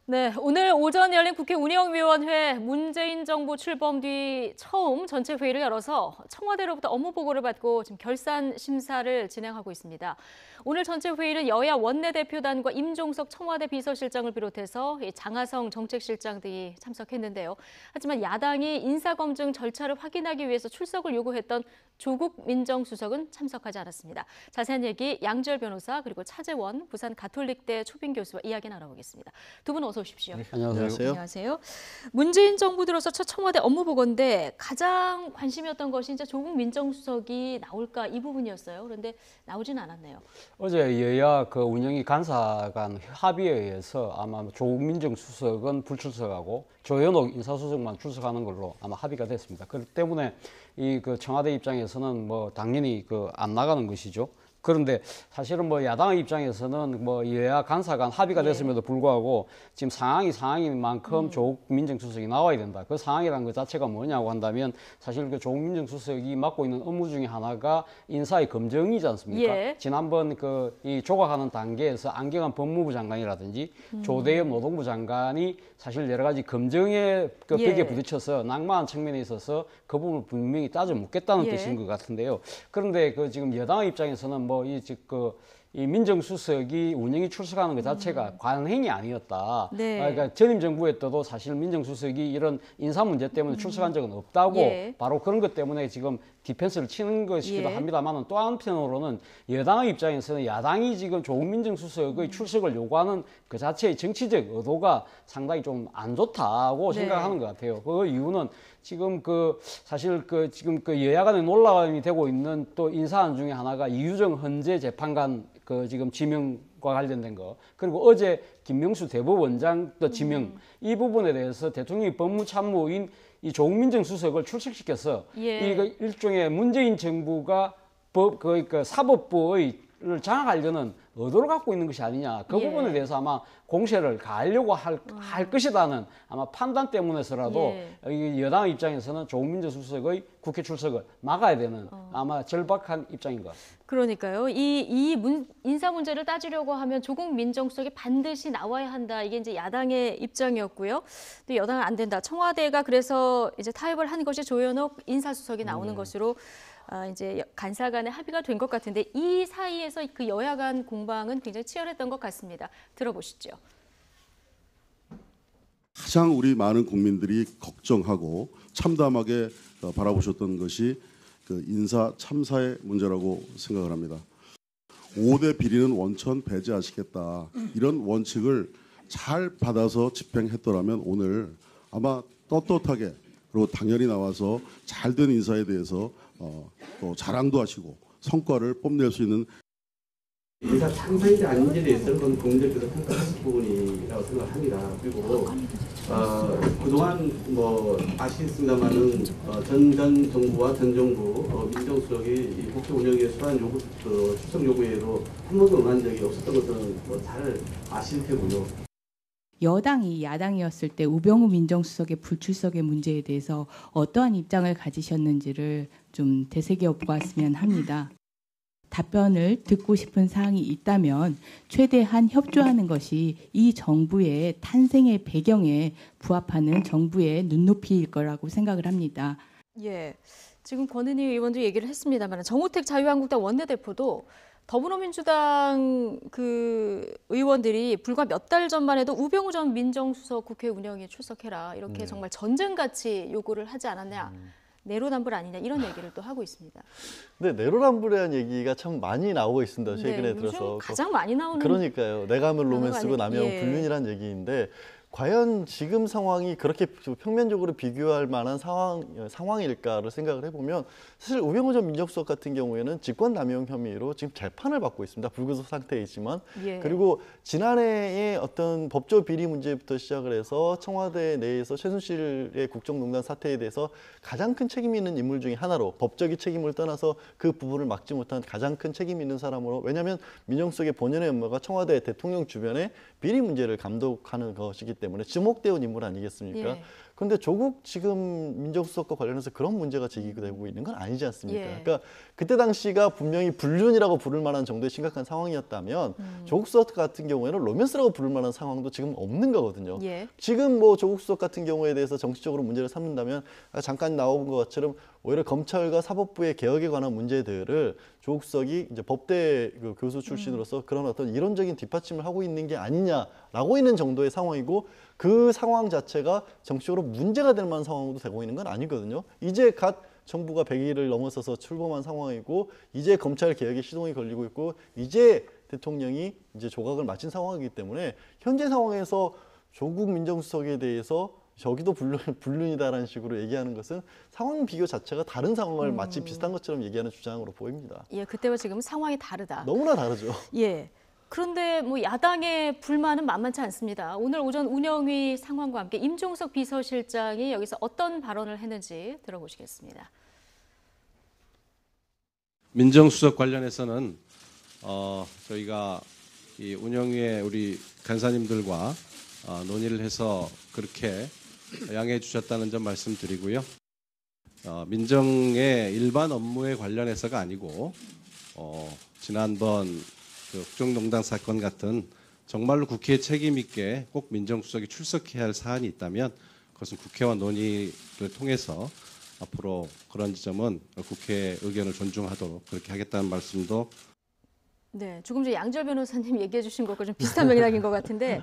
네, 오늘 오전 열린 국회 운영위원회 문재인 정부 출범 뒤 처음 전체 회의를 열어서 청와대로부터 업무 보고를 받고 지금 결산 심사를 진행하고 있습니다. 오늘 전체 회의는 여야 원내대표단과 임종석 청와대 비서실장을 비롯해서 장하성 정책실장 등이 참석했는데요. 하지만 야당이 인사검증 절차를 확인하기 위해서 출석을 요구했던 조국 민정수석은 참석하지 않았습니다. 자세한 얘기 양지열 변호사 그리고 차재원 부산 가톨릭대 초빙 교수와 이야기 나눠보겠습니다. 두 분 어서 오십시오. 네, 안녕하세요. 안녕하세요. 문재인 정부 들어서 첫 청와대 업무 보고인데 가장 관심이었던 것이 이제 조국 민정수석이 나올까 이 부분이었어요. 그런데 나오진 않았네요. 어제 여야 그 운영위 간사 간 합의에 의해서 아마 조국 민정수석은 불출석하고 조현옥 인사수석만 출석하는 걸로 아마 합의가 됐습니다. 그렇기 때문에 이 그 청와대 입장에서는 뭐 당연히 그 안 나가는 것이죠. 그런데 사실은 뭐 야당의 입장에서는 뭐 여야 간사 간 합의가 됐음에도 불구하고 지금 상황인 만큼 조국 민정수석이 나와야 된다. 그 상황이라는 것 자체가 뭐냐고 한다면 사실 그 조국 민정수석이 맡고 있는 업무 중에 하나가 인사의 검증이지 않습니까? 예. 지난번 그 이 조각하는 단계에서 안경환 법무부 장관이라든지 조대엽 노동부 장관이 사실 여러 가지 검증의 그 벽에 예. 부딪혀서 낙마한 측면에 있어서 그 부분을 분명히 따져 묻겠다는 예. 뜻인 것 같은데요. 그런데 그 지금 여당의 입장에서는 뭐 이 민정수석이 운영이 출석하는 것 자체가 관행이 아니었다. 네. 그러니까 전임 정부에 때도 사실 민정수석이 이런 인사 문제 때문에 출석한 적은 없다고 예. 바로 그런 것 때문에 지금 디펜스를 치는 것이기도 예. 합니다만 또 한편으로는 여당의 입장에서는 야당이 지금 조국 민정수석의 출석을 요구하는 그 자체의 정치적 의도가 상당히 좀 안 좋다고 네. 생각하는 것 같아요. 그 이유는 지금 그 사실 그 지금 그 여야 간에 논란이 되고 있는 또 인사안 중에 하나가 이유정 헌재 재판관 그 지금 지명과 관련된 거, 그리고 어제 김명수 대법원장 또 지명, 이 부분에 대해서 대통령이 법무참모인 이 조국 민정수석을 출석시켜서 예. 이거 일종의 문재인 정부가 그 사법부를 장악하려는 의도를 갖고 있는 것이 아니냐. 그 예. 부분에 대해서 아마 공세를 가하려고 할 것이라는 아마 판단 때문에서라도 이 여당 입장에서는 조국 민정수석의 국회 출석을 막아야 되는 아마 절박한 입장인 것 같습니다. 그러니까요. 인사 문제를 따지려고 하면 조국 민정수석이 반드시 나와야 한다. 이게 이제 야당의 입장이었고요. 또 여당은 안 된다. 청와대가 그래서 이제 타협을 한 것이 조현옥 인사수석이 나오는 것으로 이제 간사 간의 합의가 된 것 같은데 이 사이에서 그 여야 간 공방은 굉장히 치열했던 것 같습니다. 들어보시죠. 가장 우리 많은 국민들이 걱정하고 참담하게 바라보셨던 것이 그 인사 참사의 문제라고 생각을 합니다. 5대 비리는 원천 배제하시겠다. 이런 원칙을 잘 받아서 집행했더라면 오늘 아마 떳떳하게 그리고 당연히 나와서 잘된 인사에 대해서 또 자랑도 하시고 성과를 뽐낼 수 있는 인사 참사인지 아닌지에 대해서는 그건 국민들께서 평가하실 부분이라고 생각합니다. 그리고 그동안 뭐 아시겠습니다만은 전 정부와 전 정부 민정수석이 국회 운영위에 수한 요구 출석 요구에도 한 번도 응한 적이 없었던 것은 잘 아실 테고요. 여당이 야당이었을 때 우병우 민정수석의 불출석의 문제에 대해서 어떠한 입장을 가지셨는지를 좀 되새겨 보았으면 합니다. 답변을 듣고 싶은 사항이 있다면 최대한 협조하는 것이 이 정부의 탄생의 배경에 부합하는 정부의 눈높이일 거라고 생각을 합니다. 예, 지금 권은희 의원도 얘기를 했습니다만 정우택 자유한국당 원내대표도 더불어민주당 그 의원들이 불과 몇 달 전만 해도 우병우 전 민정수석 국회 운영에 출석해라 이렇게 정말 전쟁같이 요구를 하지 않았냐. 내로남불 아니냐 이런 얘기를 또 하고 있습니다. 네, 내로남불이라는 얘기가 참 많이 나오고 있습니다. 최근에 네, 들어서. 가장 많이 나오는 그러니까요. 내가면 로맨스고 남이면 예. 불륜이라는 얘기인데 과연 지금 상황이 그렇게 평면적으로 비교할 만한 상황일까를 생각을 해보면 사실 우병우 전 민정수석 같은 경우에는 직권남용 혐의로 지금 재판을 받고 있습니다. 불구속 상태에 있지만 예. 그리고 지난해에 어떤 법조 비리 문제부터 시작을 해서 청와대 내에서 최순실의 국정농단 사태에 대해서 가장 큰 책임 있는 인물 중에 하나로 법적인 책임을 떠나서 그 부분을 막지 못한 가장 큰 책임 있는 사람으로, 왜냐하면 민정수석의 본연의 업무가 청와대 대통령 주변의 비리 문제를 감독하는 것이기 때문에 때문에 지목되어 온 인물 아니겠습니까? 예. 그런데 조국 지금 민정수석과 관련해서 그런 문제가 제기되고 있는 건 아니지 않습니까? 예. 그러니까 그때 당시가 분명히 불륜이라고 부를 만한 정도의 심각한 상황이었다면 조국 수석 같은 경우에는 로맨스라고 부를 만한 상황도 지금 없는 거거든요. 예. 지금 뭐 조국 수석 같은 경우에 대해서 정치적으로 문제를 삼는다면 잠깐 나온 것처럼 오히려 검찰과 사법부의 개혁에 관한 문제들을 조국 수석이 이제 법대 그 교수 출신으로서 그런 어떤 이론적인 뒷받침을 하고 있는 게 아니냐라고 있는 정도의 상황이고 그 상황 자체가 정치적으로 문제가 될 만한 상황으로 되고 있는 건 아니거든요. 이제 갓 정부가 100일을 넘어서서 출범한 상황이고 이제 검찰 개혁에 시동이 걸리고 있고 이제 대통령이 이제 조각을 마친 상황이기 때문에 현재 상황에서 조국 민정수석에 대해서 저기도 불륜이다라는 식으로 얘기하는 것은 상황 비교 자체가 다른 상황을 마치 비슷한 것처럼 얘기하는 주장으로 보입니다. 예, 그때와 지금 상황이 다르다. 너무나 다르죠. 예. 그런데 뭐 야당의 불만은 만만치 않습니다. 오늘 오전 운영위 상황과 함께 임종석 비서실장이 여기서 어떤 발언을 했는지 들어보시겠습니다. 민정수석 관련해서는 저희가 이 운영위에 우리 간사님들과 논의를 해서 그렇게 양해해 주셨다는 점 말씀드리고요. 민정의 일반 업무에 관련해서가 아니고 지난번 그 국정농단 사건 같은 정말로 국회에 책임 있게 꼭 민정수석이 출석해야 할 사안이 있다면 그것은 국회와 논의를 통해서 앞으로 그런 지점은 국회 의견을 존중하도록 그렇게 하겠다는 말씀도. 네, 조금 전에 양절 변호사님 얘기해 주신 것과 좀 비슷한 맥락인 것 같은데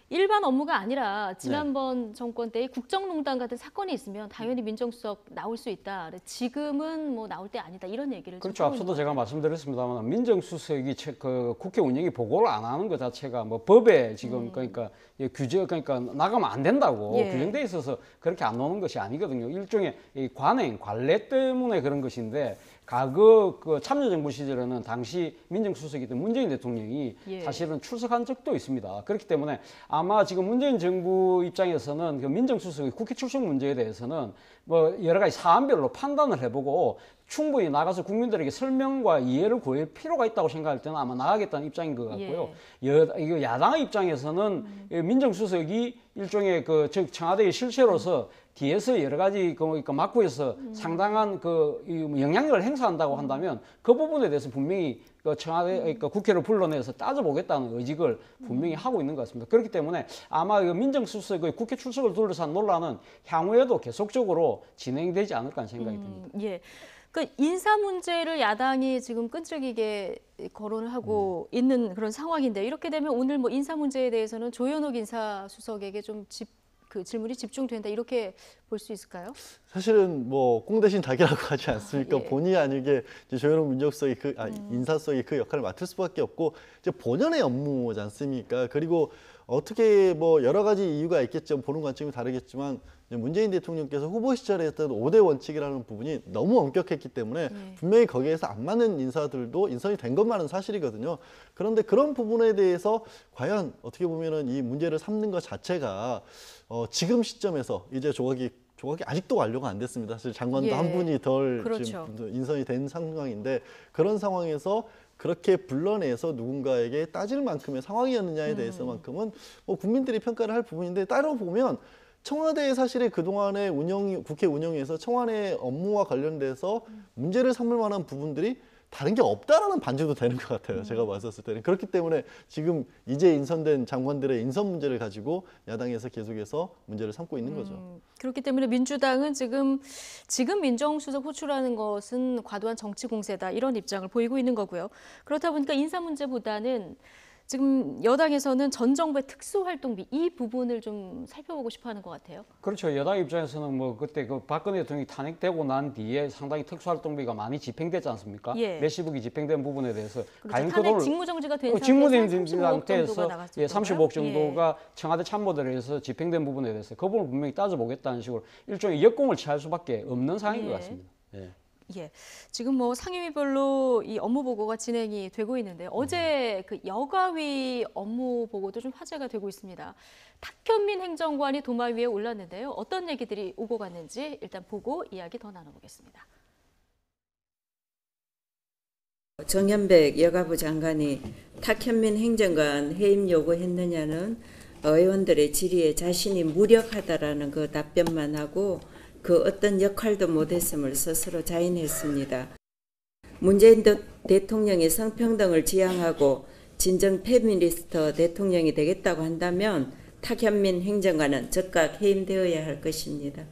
일반 업무가 아니라 지난번 정권 때 국정농단 같은 사건이 있으면 당연히 민정수석 나올 수 있다. 지금은 뭐 나올 때 아니다 이런 얘기를 그렇죠. 앞서도 제가 말씀드렸습니다만 민정수석이 그 국회 운영이 보고를 안 하는 것 자체가 뭐 법에 지금 그러니까 규제 그러니까 나가면 안 된다고 규정돼 있어서 그렇게 안 나오는 것이 아니거든요. 일종의 이 관행 관례 때문에 그런 것인데. 과거 그 참여정부 시절에는 당시 민정수석이 던 문재인 대통령이 사실은 출석한 적도 있습니다. 그렇기 때문에 아마 지금 문재인 정부 입장에서는 그 민정수석의 국회 출석 문제에 대해서는 뭐 여러 가지 사안별로 판단을 해보고 충분히 나가서 국민들에게 설명과 이해를 구할 필요가 있다고 생각할 때는 아마 나가겠다는 입장인 것 같고요. 이거 야당의 입장에서는 민정수석이 일종의 그 즉 청와대의 실체로서 뒤에서 여러 가지 그 막부에서 상당한 그 영향력을 행사한다고 한다면 그 부분에 대해서 분명히 그 청와대 그 국회를 불러내서 따져보겠다는 의직을 분명히 하고 있는 것 같습니다. 그렇기 때문에 아마 그 민정수석의 국회 출석을 둘러싼 논란은 향후에도 계속적으로 진행되지 않을까 하는 생각이 듭니다. 예. 그 인사 문제를 야당이 지금 끈질기게 거론을 하고 있는 그런 상황인데 이렇게 되면 오늘 뭐 인사 문제에 대해서는 조현옥 인사수석에게 좀 그 질문이 집중된다 이렇게 볼 수 있을까요? 사실은 뭐 꽁 대신 닭이라고 하지 않습니까? 예. 본의 아니게 이제 조현옥 민정수석이 인사수석이 그 역할을 맡을 수밖에 없고 이제 본연의 업무지 않습니까? 그리고 어떻게 뭐 여러 가지 이유가 있겠죠. 보는 관점이 다르겠지만 문재인 대통령께서 후보 시절에 했던 5대 원칙이라는 부분이 너무 엄격했기 때문에 분명히 거기에서 안 맞는 인사들도 인선이 된 것만은 사실이거든요. 그런데 그런 부분에 대해서 과연 어떻게 보면은 이 문제를 삼는 것 자체가 지금 시점에서 이제 조각이 아직도 완료가 안 됐습니다. 사실 장관도 한 분이 덜 그렇죠. 지금 인선이 된 상황인데 그런 상황에서 그렇게 불러내서 누군가에게 따질 만큼의 상황이었느냐에 대해서만큼은 뭐 국민들이 평가를 할 부분인데 따로 보면 청와대의 사실의 그동안의 국회 운영에서 청와대 업무와 관련돼서 문제를 삼을 만한 부분들이 다른 게 없다라는 반증도 되는 것 같아요. 제가 봤었을 때는. 그렇기 때문에 지금 이제 인선된 장관들의 인선 문제를 가지고 야당에서 계속해서 문제를 삼고 있는 거죠. 그렇기 때문에 민주당은 지금 민정수석 호출하는 것은 과도한 정치 공세다 이런 입장을 보이고 있는 거고요. 그렇다 보니까 인사 문제보다는 지금 여당에서는 전 정부의 특수활동비 이 부분을 좀 살펴보고 싶어하는 것 같아요. 그렇죠. 여당 입장에서는 뭐 그때 그 박근혜 대통령이 탄핵되고 난 뒤에 상당히 특수활동비가 많이 집행되지 않습니까? 몇십억이 집행된 부분에 대해서 그렇죠. 탄핵 직무정지가 된 상태에서 35억 정도가 청와대 참모들에서 집행된 부분에 대해서 그 부분을 분명히 따져보겠다는 식으로 일종의 역공을 취할 수밖에 없는 상황인 것 같습니다. 예, 지금 뭐 상임위별로 이 업무 보고가 진행이 되고 있는데 어제 그 여가위 업무 보고도 좀 화제가 되고 있습니다. 탁현민 행정관이 도마 위에 올랐는데요. 어떤 얘기들이 오고 갔는지 일단 보고 이야기 더 나눠보겠습니다. 정현백 여가부 장관이 탁현민 행정관 해임 요구했느냐는 의원들의 질의에 자신이 무력하다라는 그 답변만 하고 그 어떤 역할도 못했음을 스스로 자인했습니다. 문재인 대통령이 성평등을 지향하고 진정 페미니스트 대통령이 되겠다고 한다면 탁현민 행정관은 즉각 해임되어야 할 것입니다.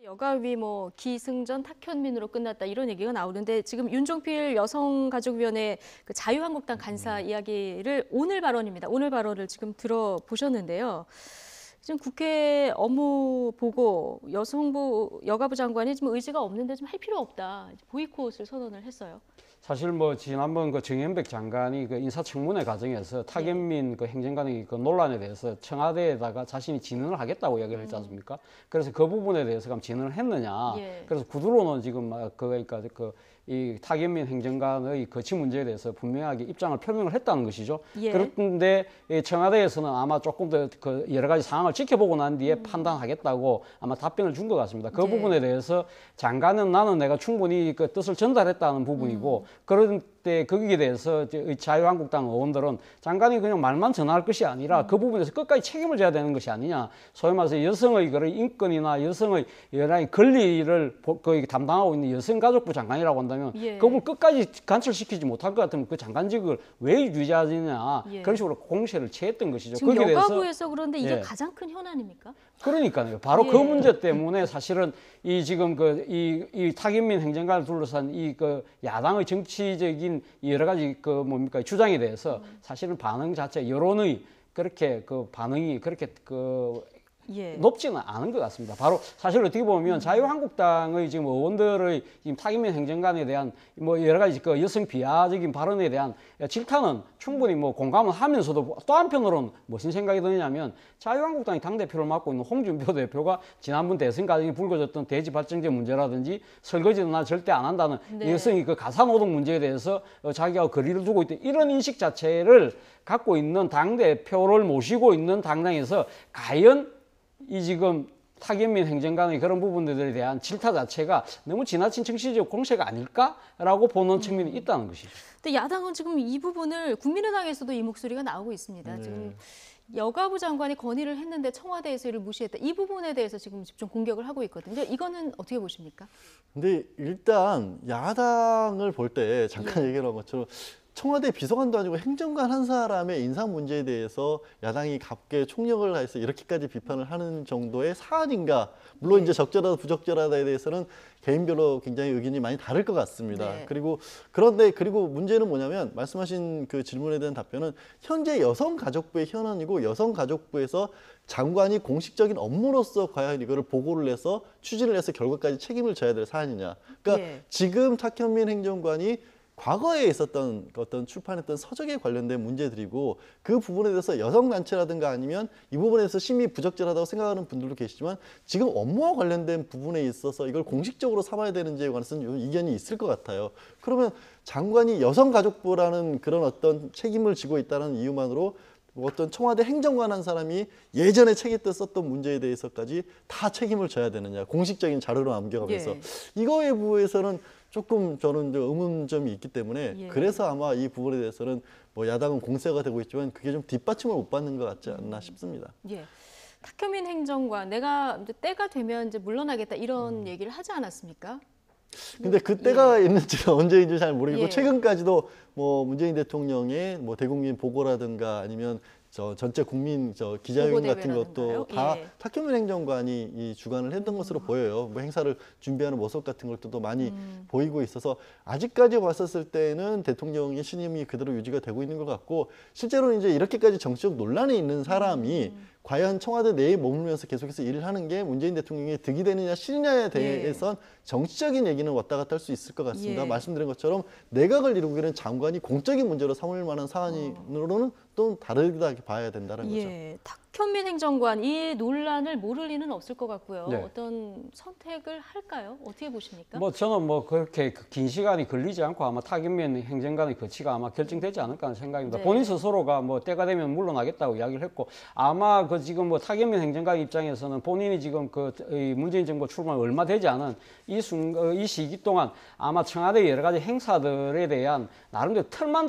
여가위 기승전 탁현민으로 끝났다 이런 얘기가 나오는데 지금 윤종필 여성가족위원회 그 자유한국당 간사 이야기를 오늘 발언입니다. 오늘 발언을 지금 들어보셨는데요. 지금 국회 업무 보고 여가부 장관이 지금 의지가 없는데 좀 할 필요 없다. 보이콧을 선언을 했어요. 사실 지난번 그 정현백 장관이 그 인사청문회 과정에서 탁현민 그 행정관의 그 논란에 대해서 청와대에다가 자신이 진언을 하겠다고 이야기를 했지 않습니까? 그래서 그 부분에 대해서 그럼 진언을 했느냐? 그래서 구두로는 지금 그러니까 이 탁현민 행정관의 거취 문제에 대해서 분명하게 입장을 표명을 했다는 것이죠. 그런데 청와대에서는 아마 조금 더 그 여러 가지 상황을 지켜보고 난 뒤에 판단하겠다고 아마 답변을 준 것 같습니다. 그 부분에 대해서 장관은 나는 내가 충분히 그 뜻을 전달했다는 부분이고 그런 때 거기에 대해서 자유한국당 의원들은 장관이 그냥 말만 전할 것이 아니라 그 부분에서 끝까지 책임을 져야 되는 것이 아니냐. 소위 말해서 여성의 그런 인권이나 여성의 여러 가지 권리를 거기 담당하고 있는 여성가족부 장관이라고 한다면 그걸 끝까지 관철시키지 못할 것 같으면 그 장관직을 왜 유지하느냐. 그런 식으로 공세를 취했던 것이죠. 지금 거기에 여가부에서 그런데 이게 가장 큰 현안입니까? 그러니까요. 바로 그 문제 때문에 사실은 이 지금 이 탁현민 행정관을 둘러싼 이 그 야당의 정치적인 여러 가지 주장에 대해서 사실은 반응 자체 여론의 그렇게 그 반응이 그렇게 높지는 않은 것 같습니다. 바로 사실 어떻게 보면 자유한국당의 지금 의원들의 지금 탁현민 행정관에 대한 여러 가지 그 여성 비하적인 발언에 대한 질타는 충분히 공감을 하면서도 또 한편으로는 무슨 생각이 드냐면 자유한국당이 당대표를 맡고 있는 홍준표 대표가 지난번 대선 과정에 불거졌던 대지 발전제 문제라든지 설거지는 나 절대 안 한다는 여성이 그 가사노동 문제에 대해서 자기가 거리를 두고 있던 이런 인식 자체를 갖고 있는 당대표를 모시고 있는 당장에서 과연 이 지금 탁현민 행정관의 그런 부분들에 대한 질타 자체가 너무 지나친 정치적 공세가 아닐까라고 보는 측면이 있다는 것이죠. 근데 야당은 지금 이 부분을 국민의당에서도 이 목소리가 나오고 있습니다. 지금 여가부 장관이 건의를 했는데 청와대에서 이를 무시했다. 이 부분에 대해서 지금 집중 공격을 하고 있거든요. 이거는 어떻게 보십니까? 근데 일단 야당을 볼 때 잠깐 얘기한 것처럼 청와대 비서관도 아니고 행정관 한 사람의 인상 문제에 대해서 야당이 갑게 총력을 다해서 이렇게까지 비판을 하는 정도의 사안인가. 물론 이제 적절하다 부적절하다에 대해서는 개인별로 굉장히 의견이 많이 다를 것 같습니다. 그리고 문제는 뭐냐면 말씀하신 그 질문에 대한 답변은 현재 여성가족부의 현안이고 여성가족부에서 장관이 공식적인 업무로서 과연 이거를 보고를 해서 추진을 해서 결과까지 책임을 져야 될 사안이냐. 그러니까 지금 탁현민 행정관이 과거에 있었던 어떤 출판했던 서적에 관련된 문제들이고 그 부분에 대해서 여성단체라든가 아니면 이 부분에 대해서 심히 부적절하다고 생각하는 분들도 계시지만 지금 업무와 관련된 부분에 있어서 이걸 공식적으로 삼아야 되는지에 관해서는 이견이 있을 것 같아요. 그러면 장관이 여성가족부라는 그런 어떤 책임을 지고 있다는 이유만으로 어떤 청와대 행정관 한 사람이 예전에 책에 썼던 문제에 대해서까지 다 책임을 져야 되느냐. 공식적인 자료로 남겨가면서 이거에 부분에서는 조금 저는 의문점이 있기 때문에 그래서 아마 이 부분에 대해서는 야당은 공세가 되고 있지만 그게 좀 뒷받침을 못 받는 것 같지 않나 싶습니다. 탁현민 행정관 내가 이제 때가 되면 이제 물러나겠다 이런 얘기를 하지 않았습니까? 근데 그 때가 있는지는 언제인지 잘 모르겠고 최근까지도 문재인 대통령의 대국민 보고라든가 아니면 전체 국민 기자회견 같은 것도 다 탁현민 행정관이 이 주관을 했던 것으로 보여요. 행사를 준비하는 모습 같은 것도 많이 보이고 있어서 아직까지 봤었을 때는 대통령의 신임이 그대로 유지가 되고 있는 것 같고 실제로는 이제 이렇게까지 정치적 논란에 있는 사람이 과연 청와대 내에 머물면서 계속해서 일을 하는 게 문재인 대통령의 득이 되느냐 실느냐에 대해선 정치적인 얘기는 왔다 갔다 할 수 있을 것 같습니다. 말씀드린 것처럼 내각을 이루기는 장관이 공적인 문제로 삼을 만한 사안으로는 또 다르게 봐야 된다는 거죠. 박현민 행정관 이 논란을 모를 리는 없을 것 같고요. 네. 어떤 선택을 할까요? 어떻게 보십니까? 뭐 저는 뭐 그렇게 긴 시간이 걸리지 않고 아마 타김민 행정관의 거취가 아마 결정되지 않을까 하는 생각입니다. 네. 본인 스스로가 뭐 때가 되면 물러나겠다고 이야기를 했고 아마 그 지금 뭐 타김민 행정관 입장에서는 본인이 지금 이 문재인 정부 출범 얼마 되지 않은 이 시기 동안 아마 청와대 여러 가지 행사들에 대한 나름대로 틀만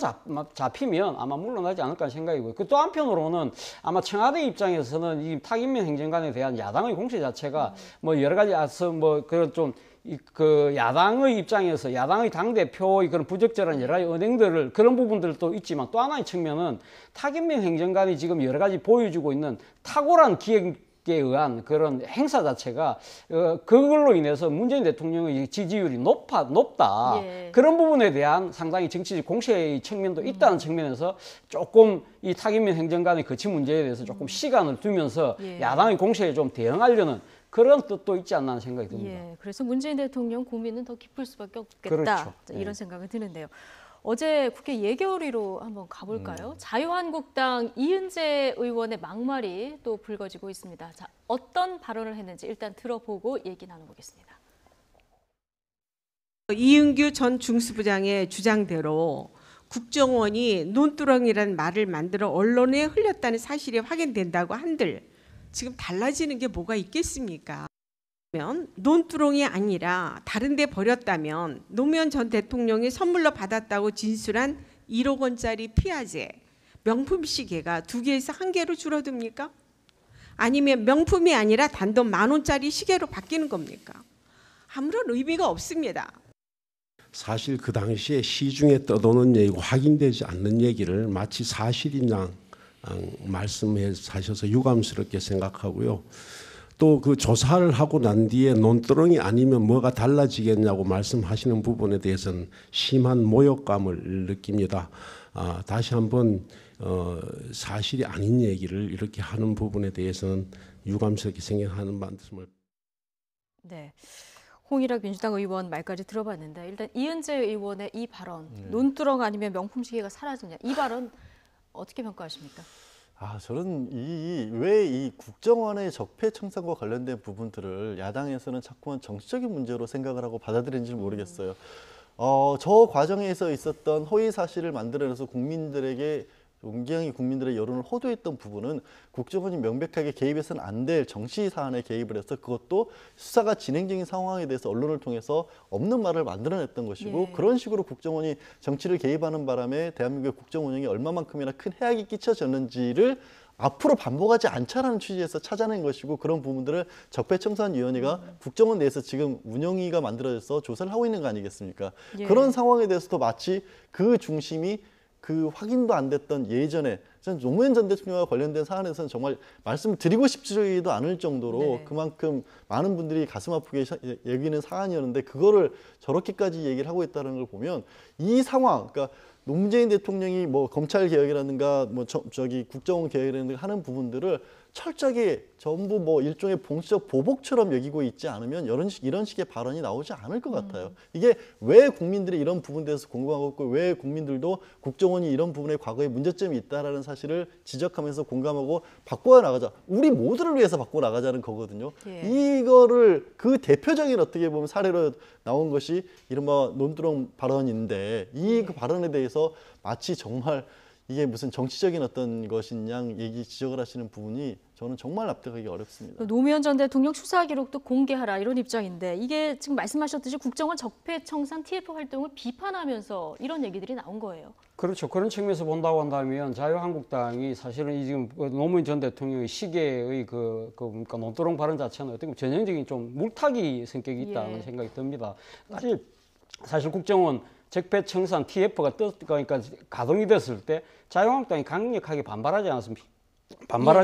잡히면 아마 물러나지 않을까 하는 생각이고요. 그 또 한편으로는 아마 청와대 입장에서는 이 타김민 행정관에 대한 야당의 공세 자체가 뭐 여러 가지 뭐 그런 좀 그 야당의 입장에서 야당의 당대표의 그런 부적절한 여러 가지 언행들을 그런 부분들도 있지만 또 하나의 측면은 타김민 행정관이 지금 여러 가지 보여주고 있는 탁월한 기획에 의한 그런 행사 자체가 그걸로 인해서 문재인 대통령의 지지율이 높다. 예. 그런 부분에 대한 상당히 정치적 공세의 측면도 있다는 측면에서 조금 이 타김민 행정관의 거취 문제에 대해서 조금 시간을 두면서 예. 야당의 공세에 좀 대응하려는 그런 뜻도 있지 않나 하는 생각이 듭니다. 예, 그래서 문재인 대통령 고민은 더 깊을 수밖에 없겠다. 그렇죠. 이런 예. 생각이 드는데요. 어제 국회 예결위로 한번 가볼까요? 자유한국당 이은재 의원의 막말이 또 불거지고 있습니다. 자, 어떤 발언을 했는지 일단 들어보고 얘기 나눠보겠습니다. 이은규 전 중수부장의 주장대로 국정원이 논두렁이라는 말을 만들어 언론에 흘렸다는 사실이 확인된다고 한들 지금 달라지는 게 뭐가 있겠습니까? 논두렁이 아니라 다른 데 버렸다면 노무현 전 대통령이 선물로 받았다고 진술한 1억 원짜리 피아제, 명품 시계가 2개에서 1개로 줄어듭니까? 아니면 명품이 아니라 단돈 10,000원짜리 시계로 바뀌는 겁니까? 아무런 의미가 없습니다. 사실 그 당시에 시중에 떠도는 얘기고 확인되지 않는 얘기를 마치 사실인 양 말씀하셔서 유감스럽게 생각하고요. 또 그 조사를 하고 난 뒤에 논두렁이 아니면 뭐가 달라지겠냐고 말씀하시는 부분에 대해서는 심한 모욕감을 느낍니다. 다시 한번 사실이 아닌 얘기를 이렇게 하는 부분에 대해서는 유감스럽게 생각하는 말씀을. 네. 홍일학 민주당 의원 말까지 들어봤는데 일단 이은재 의원의 이 발언, 논두렁 아니면 명품 시계가 사라지냐 이 발언 어떻게 평가하십니까? 저는 왜 이 국정원의 적폐청산과 관련된 부분들을 야당에서는 자꾸만 정치적인 문제로 생각을 하고 받아들이는지 모르겠어요. 저 과정에서 있었던 허위 사실을 만들어내서 국민들에게 굉장히 국민들의 여론을 호도했던 부분은 국정원이 명백하게 개입해서는 안 될 정치 사안에 개입을 해서 그것도 수사가 진행 중인 상황에 대해서 언론을 통해서 없는 말을 만들어냈던 것이고 예. 그런 식으로 국정원이 정치를 개입하는 바람에 대한민국의 국정 운영에 얼마만큼이나 큰 해악이 끼쳐졌는지를 앞으로 반복하지 않자라는 취지에서 찾아낸 것이고 그런 부분들을 적폐청산위원회가 국정원 내에서 지금 운영위가 만들어져서 조사를 하고 있는 거 아니겠습니까? 예. 그런 상황에 대해서도 마치 그 중심이 그 확인도 안 됐던 예전에 저는 노무현 전 대통령과 관련된 사안에서는 정말 말씀을 드리고 싶지도 않을 정도로 네. 그만큼 많은 분들이 가슴 아프게 여기는 사안이었는데 그거를 저렇게까지 얘기를 하고 있다는 걸 보면 이 상황, 그러니까 문재인 대통령이 뭐 검찰 개혁이라든가 뭐 저기 국정원 개혁이라든가 하는 부분들을 철저하게 전부 뭐 일종의 봉쇄적 보복처럼 여기고 있지 않으면 이런 식의 발언이 나오지 않을 것 같아요. 이게 왜 국민들이 이런 부분에 대해서 궁금하고 있고 왜 국민들도 국정원이 이런 부분에 과거에 문제점이 있다라는 사실을 지적하면서 공감하고 바꿔 나가자. 우리 모두를 위해서 바꿔 나가자는 거거든요. 예. 이거를 그 대표적인 어떻게 보면 사례로 나온 것이 이른바 논두렁 발언인데 이 그 발언에 대해서 마치 정말 이게 무슨 정치적인 어떤 것인 양 지적을 하시는 부분이 저는 정말 납득하기 어렵습니다. 노무현 전 대통령 수사 기록도 공개하라 이런 입장인데 이게 지금 말씀하셨듯이 국정원 적폐청산 TF 활동을 비판하면서 이런 얘기들이 나온 거예요. 그렇죠. 그런 측면에서 본다고 한다면 자유한국당이 사실은 이 지금 노무현 전 대통령의 시계의 그러니까 논두렁 발언 자체는 어떻게 보면 전형적인 좀 물타기 성격이 있다는 예. 생각이 듭니다. 사실 국정원 적폐청산 TF가 그러니까 가동이 됐을 때 자유한국당이 강력하게 반발하지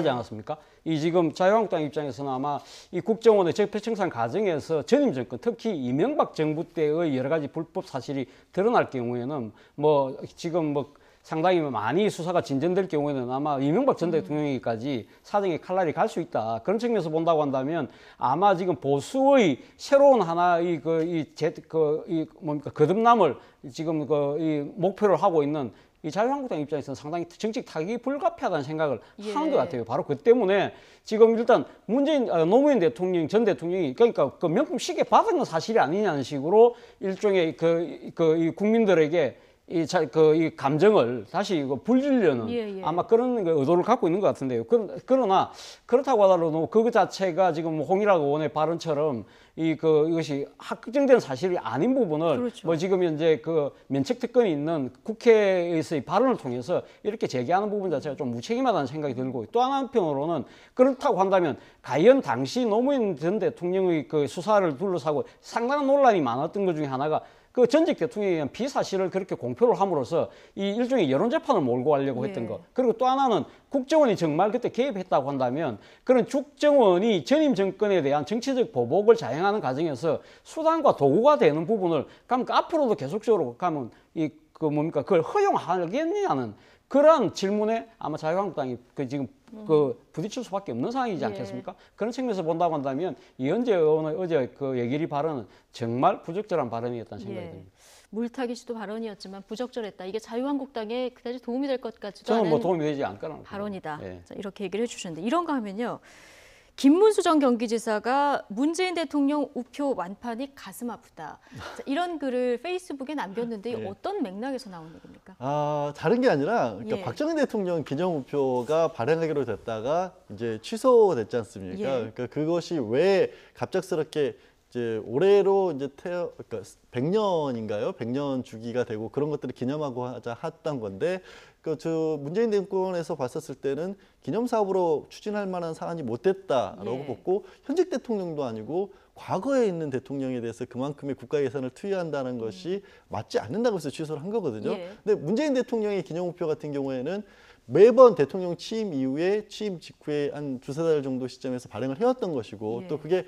않았습니까? 이 지금 자유한국당 입장에서는 아마 이 국정원의 적폐청산 과정에서 전임 정권, 특히 이명박 정부 때의 여러 가지 불법 사실이 드러날 경우에는 뭐 지금 뭐 상당히 많이 수사가 진전될 경우에는 아마 이명박 전 대통령에게까지 사정의 칼날이 갈 수 있다. 그런 측면에서 본다고 한다면 아마 지금 보수의 새로운 하나의 뭡니까 거듭남을 지금 이 목표를 하고 있는 이 자유한국당 입장에서는 상당히 정책 타격이 불가피하다는 생각을 예. 하는 것 같아요. 바로 그 때문에 지금 일단 노무현 대통령 전 대통령이 그러니까 그 명품 시계 받은 건 사실이 아니냐는 식으로 일종의 이 국민들에게 이 감정을 다시 불리려는 예, 예. 아마 그런 의도를 갖고 있는 것 같은데요. 그러나 그렇다고 하더라도 그거 자체가 지금 홍일학 의원의 발언처럼 이것이 확정된 사실이 아닌 부분을 그렇죠. 뭐 지금 현재 그 면책 특권이 있는 국회에서의 발언을 통해서 이렇게 제기하는 부분 자체가 좀 무책임하다는 생각이 들고 또 한편으로는 그렇다고 한다면 과연 당시 노무현 전 대통령의 그 수사를 둘러싸고 상당한 논란이 많았던 것 중에 하나가 그 전직 대통령에 대한 비사실을 그렇게 공표를 함으로써 이 일종의 여론재판을 몰고 가려고 했던 예. 것. 그리고 또 하나는 국정원이 정말 그때 개입했다고 한다면 그런 국정원이 전임 정권에 대한 정치적 보복을 자행하는 과정에서 수단과 도구가 되는 부분을 그러니까 앞으로도 계속적으로 가면 그걸 허용하겠느냐는 그런 질문에 아마 자유한국당이 지금 부딪힐 수밖에 없는 상황이지 않겠습니까? 그런 측면에서 본다고 한다면 이현재 의원의 어제 그 얘기리 발언은 정말 부적절한 발언이었다는 생각이 듭니다. 물타기 시도 발언이었지만 부적절했다. 이게 자유한국당에 그다지 도움이 될 것 같지도 저는 않은 뭐 도움이 되지 않을 거라는 발언이다. 예. 자, 이렇게 얘기를 해주셨는데 이런가 하면요. 김문수 전 경기지사가 문재인 대통령 우표 완판이 가슴 아프다. 자, 이런 글을 페이스북에 남겼는데 네. 어떤 맥락에서 나온 얘기입니까? 다른 게 아니라 그러니까 예. 박정희 대통령 기념우표가 발행하기로 됐다가 이제 취소됐지 않습니까? 예. 그러니까 그것이 왜 갑작스럽게 이제 올해로 이제 그러니까 100년인가요? 100년 주기가 되고 그런 것들을 기념하고 하자 했던 건데 문재인 정권에서 봤었을 때는 기념 사업으로 추진할 만한 사안이 못 됐다라고 예. 봤고 현직 대통령도 아니고 과거에 있는 대통령에 대해서 그만큼의 국가 예산을 투여한다는 것이 맞지 않는다고 해서 취소를 한 거거든요. 예. 근데 문재인 대통령의 기념우표 같은 경우에는 매번 대통령 취임 이후에 취임 직후에 한 두세 달 정도 시점에서 발행을 해왔던 것이고 예. 또 그게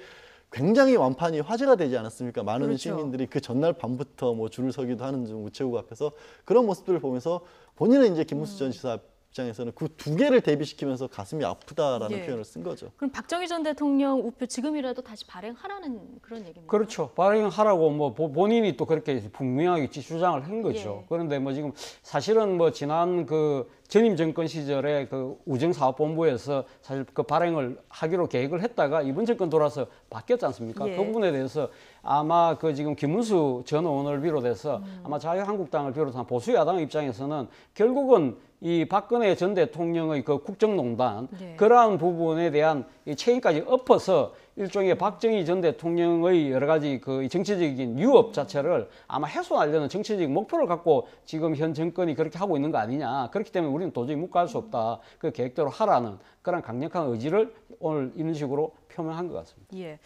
굉장히 완판이 화제가 되지 않았습니까? 많은 그렇죠. 시민들이 그 전날 밤부터 뭐 줄을 서기도 하는 우체국 앞에서 그런 모습들을 보면서 본인은 이제 김문수 전 지사 입장에서는 그 두 개를 대비시키면서 가슴이 아프다라는 예. 표현을 쓴 거죠. 그럼 박정희 전 대통령 우표 지금이라도 다시 발행하라는 그런 얘기입니까? 그렇죠. 발행하라고 뭐 본인이 또 그렇게 분명하게 주장을 한 거죠. 예. 그런데 뭐 지금 사실은 뭐 지난 그 전임 정권 시절에 그 우정사업본부에서 사실 그 발행을 하기로 계획을 했다가 이번 정권 돌아서 바뀌었지 않습니까? 예. 그 부분에 대해서 아마 그 지금 김문수 전 의원을 비롯해서 아마 자유한국당을 비롯한 보수 야당 입장에서는 결국은 이 박근혜 전 대통령의 그 국정농단 네. 그러한 부분에 대한 이 책임까지 엎어서 일종의 박정희 전 대통령의 여러 가지 그 정치적인 유업 자체를 아마 해소하려는 정치적 목표를 갖고 지금 현 정권이 그렇게 하고 있는 거 아니냐. 그렇기 때문에 우리는 도저히 묵과할 수 없다. 그 계획대로 하라는 그런 강력한 의지를 오늘 이런 식으로 표명한 것 같습니다. 예.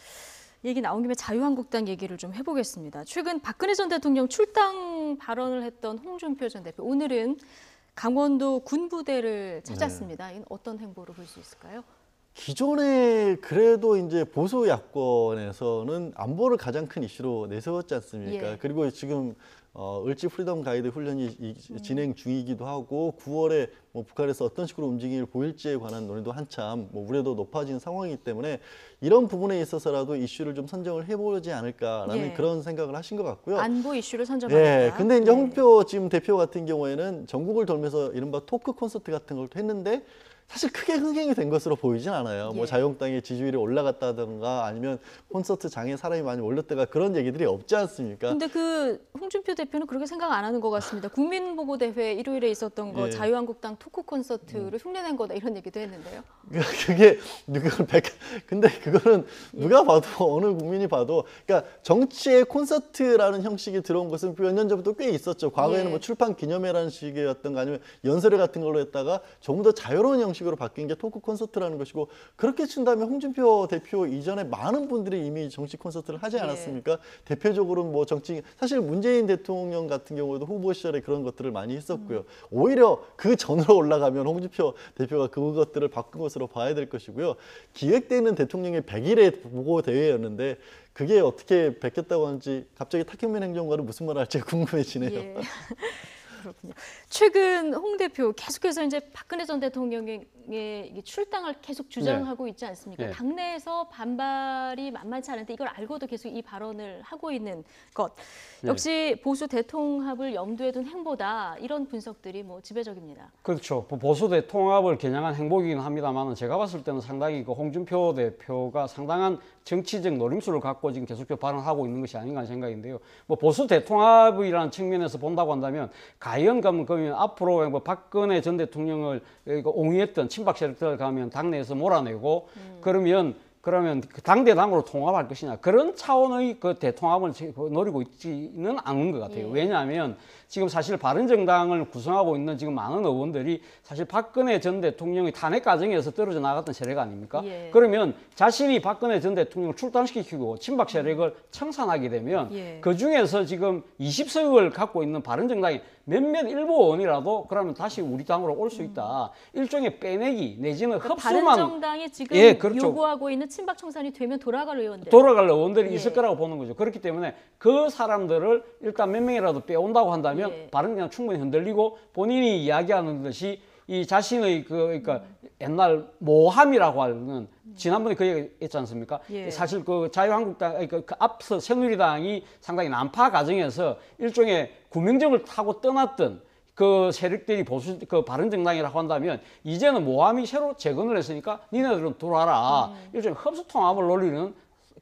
얘기 나온 김에 자유한국당 얘기를 좀 해보겠습니다. 최근 박근혜 전 대통령 출당 발언을 했던 홍준표 전 대표 오늘은 강원도 군부대를 찾았습니다. 이건 어떤 행보로 볼 수 있을까요? 기존에 그래도 이제 보수 야권에서는 안보를 가장 큰 이슈로 내세웠지 않습니까? 예. 그리고 지금 을지 프리덤 가이드 훈련이 진행 중이기도 하고 9월에 뭐 북한에서 어떤 식으로 움직임을 보일지에 관한 논의도 한참 뭐 우려도 높아진 상황이기 때문에 이런 부분에 있어서라도 이슈를 좀 선정을 해보지 않을까라는 예. 그런 생각을 하신 것 같고요. 안보 이슈를 선점하겠다. 예, 근데 이제 네. 홍표 지금 대표 같은 경우에는 전국을 돌면서 이른바 토크 콘서트 같은 걸 했는데 사실 크게 흥행이 된 것으로 보이진 않아요. 예. 뭐 자유한국당의 지지율이 올라갔다든가 아니면 콘서트 장에 사람이 많이 몰렸다가 그런 얘기들이 없지 않습니까? 근데 그 홍준표 대표는 그렇게 생각 안 하는 것 같습니다. 국민보고대회 일요일에 있었던 거 예. 자유한국당 토크 콘서트를 흉내낸 거다 이런 얘기도 했는데요. 그게 근데 그거는 누가 봐도 어느 국민이 봐도 그러니까 정치의 콘서트라는 형식이 들어온 것은 몇 년 전부터 꽤 있었죠. 과거에는 예. 뭐 출판 기념회라는 식이었던가 아니면 연설회 같은 걸로 했다가 조금 더 자유로운 형식으로 바뀐 게 토크 콘서트라는 것이고 그렇게 친다면 홍준표 대표 이전에 많은 분들이 이미 정치 콘서트를 하지 않았습니까? 대표적으로는 뭐 사실 문재인 대통령 같은 경우도 후보 시절에 그런 것들을 많이 했었고요. 오히려 그 전으로 올라가면 홍준표 대표가 그것들을 바꾼 것으로 봐야 될 것이고요. 기획되는 대통령의 100일의 보고 대회였는데 그게 어떻게 베꼈다고 하는지 갑자기 탁현민 행정관은 무슨 말을 할지 궁금해지네요. 예. 그렇군요. 최근 홍 대표 계속해서 이제 박근혜 전 대통령의 이게 출당을 계속 주장하고 있지 않습니까? 네. 당내에서 반발이 만만치 않은데 이걸 알고도 계속 이 발언을 하고 있는 것. 역시 보수 대통합을 염두에 둔 행보다 이런 분석들이 뭐 지배적입니다. 그렇죠. 보수 대통합을 겨냥한 행보이긴 합니다만 제가 봤을 때는 상당히 그 홍준표 대표가 상당한 정치적 노림수를 갖고 지금 계속해서 발언하고 있는 것이 아닌가 하는 생각인데요. 뭐 보수 대통합이라는 측면에서 본다고 한다면 과연 그러면 앞으로 뭐 박근혜 전 대통령을 옹이했던 친박 세력들을 가면 당내에서 몰아내고 그러면 그 당대당으로 통합할 것이냐 그런 차원의 그 대통합을 노리고 있지는 않은 것 같아요. 왜냐하면 지금 사실 바른정당을 구성하고 있는 지금 많은 의원들이 사실 박근혜 전 대통령의 탄핵 과정에서 떨어져 나갔던 세력 아닙니까? 그러면 자신이 박근혜 전 대통령을 출당시키고 친박 세력을 청산하게 되면 그 중에서 지금 20석을 갖고 있는 바른정당이 몇몇 일부 의원이라도 그러면 다시 우리 당으로 올 수 있다. 일종의 빼내기 내지는 흡수만. 바른정당이 지금 그렇죠. 요구하고 있는 친박 청산이 되면 돌아갈 의원들이 있을 거라고 보는 거죠. 그렇기 때문에 그 사람들을 일단 몇 명이라도 빼온다고 한다면 바른정당 충분히 흔들리고 본인이 이야기하는 것이 이 자신의 그러니까 옛날 모함이라고 하는 지난번에 그 얘기 했지 않습니까? 사실 그 자유한국당 그 앞서 새누리당이 상당히 난파 과정에서 일종의 구명정을 타고 떠났던 그 세력들이 보수 그 바른정당이라고 한다면 이제는 모함이 새로 재건을 했으니까 니네들은 들어와라. 일종의 흡수통합을 노리는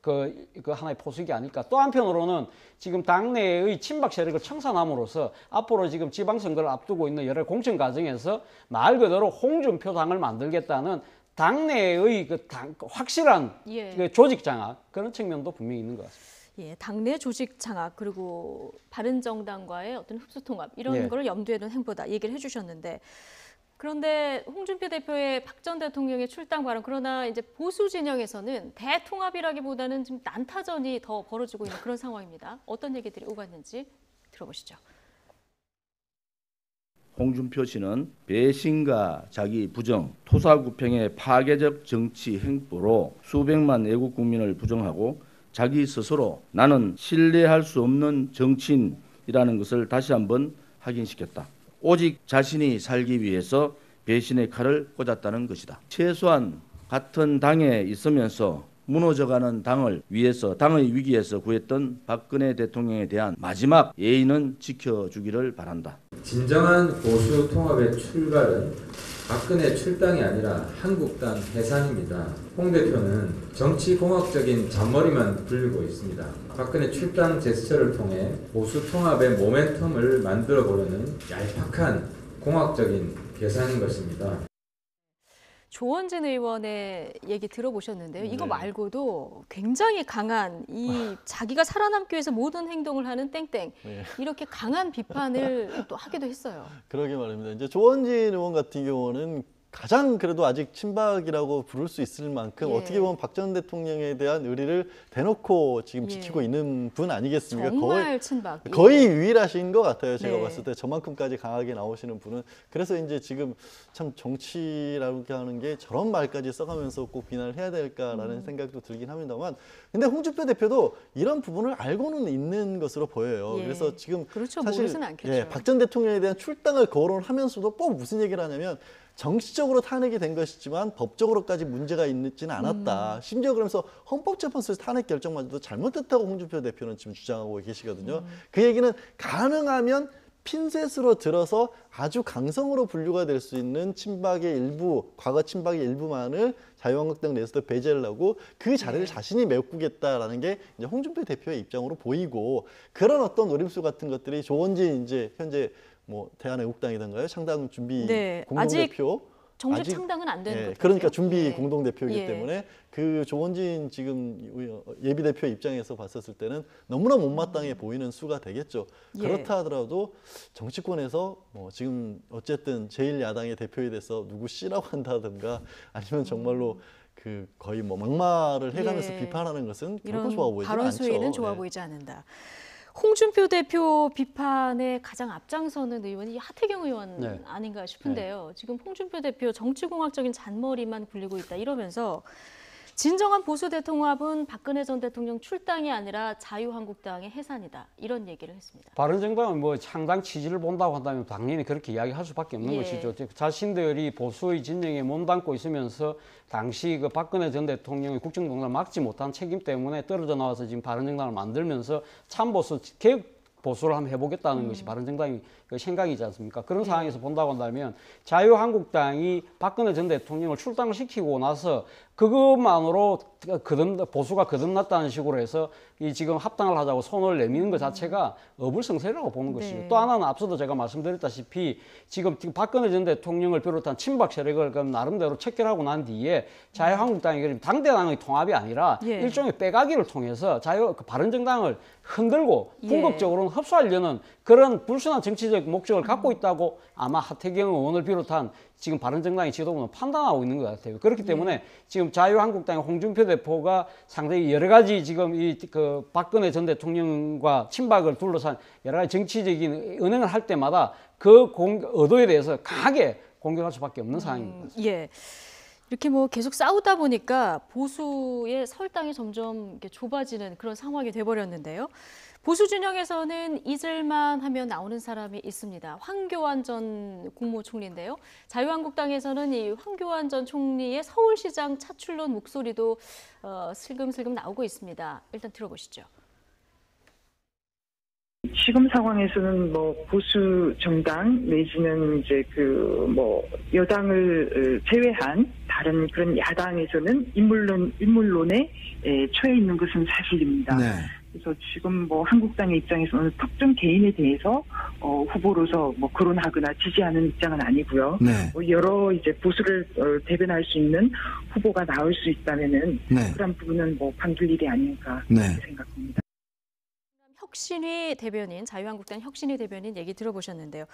그 하나의 포석이 아닐까. 또 한편으로는 지금 당내의 친박 세력을 청산함으로써 앞으로 지금 지방선거를 앞두고 있는 여러 공천 과정에서 말 그대로 홍준표 당을 만들겠다는 당내의 확실한 그 조직 장악 그런 측면도 분명히 있는 것 같습니다. 당내 조직 장악 그리고 바른정당과의 어떤 흡수통합 이런 걸 염두에 둔 행보다 얘기를 해주셨는데 그런데 홍준표 대표의 박 전 대통령의 출당 발언 그러나 이제 보수 진영에서는 대통합이라기보다는 지금 난타전이 더 벌어지고 있는 그런 상황입니다. 어떤 얘기들이 오갔는지 들어보시죠. 홍준표 씨는 배신과 자기 부정, 토사구팽의 파괴적 정치 행보로 수백만 애국 국민을 부정하고 자기 스스로 나는 신뢰할 수 없는 정치인이라는 것을 다시 한번 확인시켰다. 오직 자신이 살기 위해서 배신의 칼을 꽂았다는 것이다. 최소한 같은 당에 있으면서 무너져가는 당을 위해서 당의 위기에서 구했던 박근혜 대통령에 대한 마지막 예의는 지켜주기를 바란다. 진정한 보수 통합의 출발은 박근혜 출당이 아니라 한국당 해산입니다. 홍 대표는 정치공학적인 잔머리만 굴리고 있습니다. 박근혜 출당 제스처를 통해 보수 통합의 모멘텀을 만들어 보려는 얄팍한 공학적인 계산인 것입니다. 조원진 의원의 얘기 들어보셨는데요. 이거 말고도 굉장히 강한 자기가 살아남기 위해서 모든 행동을 하는 땡땡 이렇게 강한 비판을 또 하기도 했어요. 그러게 말입니다. 이제 조원진 의원 같은 경우는 가장 그래도 아직 친박이라고 부를 수 있을 만큼 어떻게 보면 박 전 대통령에 대한 의리를 대놓고 지금 지키고 있는 분 아니겠습니까? 정말 친박. 거의 유일하신 것 같아요. 제가 봤을 때 저만큼까지 강하게 나오시는 분은. 그래서 이제 지금 참 정치라고 하는 게 저런 말까지 써가면서 꼭 비난을 해야 될까라는 생각도 들긴 합니다만 근데 홍준표 대표도 이런 부분을 알고는 있는 것으로 보여요. 그래서 지금 사실 박 전 대통령에 대한 출당을 거론하면서도 꼭 무슨 얘기를 하냐면 정치적으로 탄핵이 된 것이지만 법적으로까지 문제가 있지는 않았다. 심지어 그러면서 헌법재판소에서 탄핵 결정마저도 잘못됐다고 홍준표 대표는 지금 주장하고 계시거든요. 그 얘기는 가능하면 핀셋으로 들어서 아주 강성으로 분류가 될 수 있는 친박의 일부, 과거 친박의 일부만을 자유한국당 내에서도 배제를 하고 그 자리를 자신이 메꾸겠다라는 게 이제 홍준표 대표의 입장으로 보이고 그런 어떤 노림수 같은 것들이 조원진 이제 현재 뭐 대한애국당이던가요? 창당 준비 공동대표 정식 창당은 안 되는 거죠. 그러니까 준비 공동대표이기 때문에 그 조원진 지금 예비대표 입장에서 봤었을 때는 너무나 못마땅해 보이는 수가 되겠죠. 그렇다 하더라도 정치권에서 뭐 지금 어쨌든 제1야당의 대표에 대해서 누구 씨라고 한다든가 아니면 정말로 그 거의 뭐 막말을 해가면서 비판하는 것은 결코 좋아 보이지 않죠. 발언 수위는 좋아 보이지 않는다. 홍준표 대표 비판에 가장 앞장서는 의원이 하태경 의원 아닌가 싶은데요. 지금 홍준표 대표 정치공학적인 잔머리만 굴리고 있다 이러면서 진정한 보수 대통합은 박근혜 전 대통령 출당이 아니라 자유한국당의 해산이다. 이런 얘기를 했습니다. 바른정당은 뭐 창당 취지를 본다고 한다면 당연히 그렇게 이야기할 수밖에 없는 것이죠. 자신들이 보수의 진영에 몸담고 있으면서 당시 그 박근혜 전 대통령의 국정농단을 막지 못한 책임 때문에 떨어져 나와서 지금 바른정당을 만들면서 참보수 개혁 보수를 한번 해보겠다는 것이 바른정당의 그 생각이지 않습니까? 그런 상황에서 본다고 한다면 자유한국당이 박근혜 전 대통령을 출당을 시키고 나서 그것만으로 보수가 거듭났다는 식으로 해서 이 지금 합당을 하자고 손을 내미는 것 자체가 어불성설이라고 보는 것이죠. 또 하나는 앞서도 제가 말씀드렸다시피 지금 박근혜 전 대통령을 비롯한 친박 세력을 나름대로 척결하고 난 뒤에 자유한국당이 당대당의 통합이 아니라 일종의 빼가기를 통해서 바른정당을 흔들고 궁극적으로는 흡수하려는 그런 불순한 정치적 목적을 갖고 있다고 아마 하태경 의원을 비롯한 지금 바른정당의 지도부는 판단하고 있는 것 같아요. 그렇기 때문에 지금 자유한국당의 홍준표 대표가 상당히 여러 가지 지금 그 박근혜 전 대통령과 친박을 둘러싼 여러 가지 정치적인 은행을 할 때마다 그 의도에 대해서 강하게 공격할 수밖에 없는 상황입니다. 예. 이렇게 뭐 계속 싸우다 보니까 보수의 설당이 점점 이렇게 좁아지는 그런 상황이 돼버렸는데요. 보수 진영에서는 잊을만 하면 나오는 사람이 있습니다. 황교안 전 국무총리인데요. 자유한국당에서는 이 황교안 전 총리의 서울시장 차출론 목소리도 슬금슬금 나오고 있습니다. 일단 들어보시죠. 지금 상황에서는 뭐 보수 정당 내지는 이제 그 뭐 여당을 제외한 다른 그런 야당에서는 인물론에 처해 있는 것은 사실입니다. 네. 그래서 지금 뭐 한국당의 입장에서는 특정 개인에 대해서 후보로서 뭐 거론하거나 지지하는 입장은 아니고요. 네. 여러 이제 보수를 대변할 수 있는 후보가 나올 수 있다면은 그런 부분은 뭐 반길 일이 아닐까 생각합니다. 혁신위 대변인, 자유한국당 혁신위 대변인 얘기 들어보셨는데요.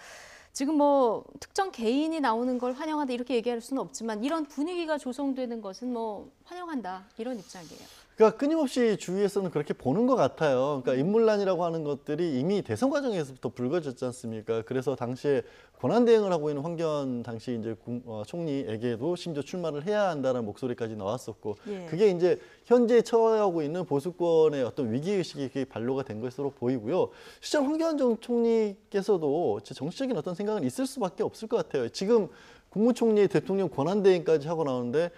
지금 뭐 특정 개인이 나오는 걸 환영한다 이렇게 얘기할 수는 없지만 이런 분위기가 조성되는 것은 뭐 환영한다 이런 입장이에요. 그러니까 끊임없이 주위에서는 그렇게 보는 것 같아요. 그러니까 인물난이라고 하는 것들이 이미 대선 과정에서부터 불거졌지 않습니까? 그래서 당시에 권한대행을 하고 있는 황교안 당시 이제 총리에게도 심지어 출마를 해야 한다는 목소리까지 나왔었고, 그게 이제 현재 처하고 있는 보수권의 어떤 위기의식이 반로가 된 것으로 보이고요. 실제 황교안 전 총리께서도 정치적인 어떤 생각은 있을 수밖에 없을 것 같아요. 지금 국무총리 대통령 권한대행까지 하고 나오는데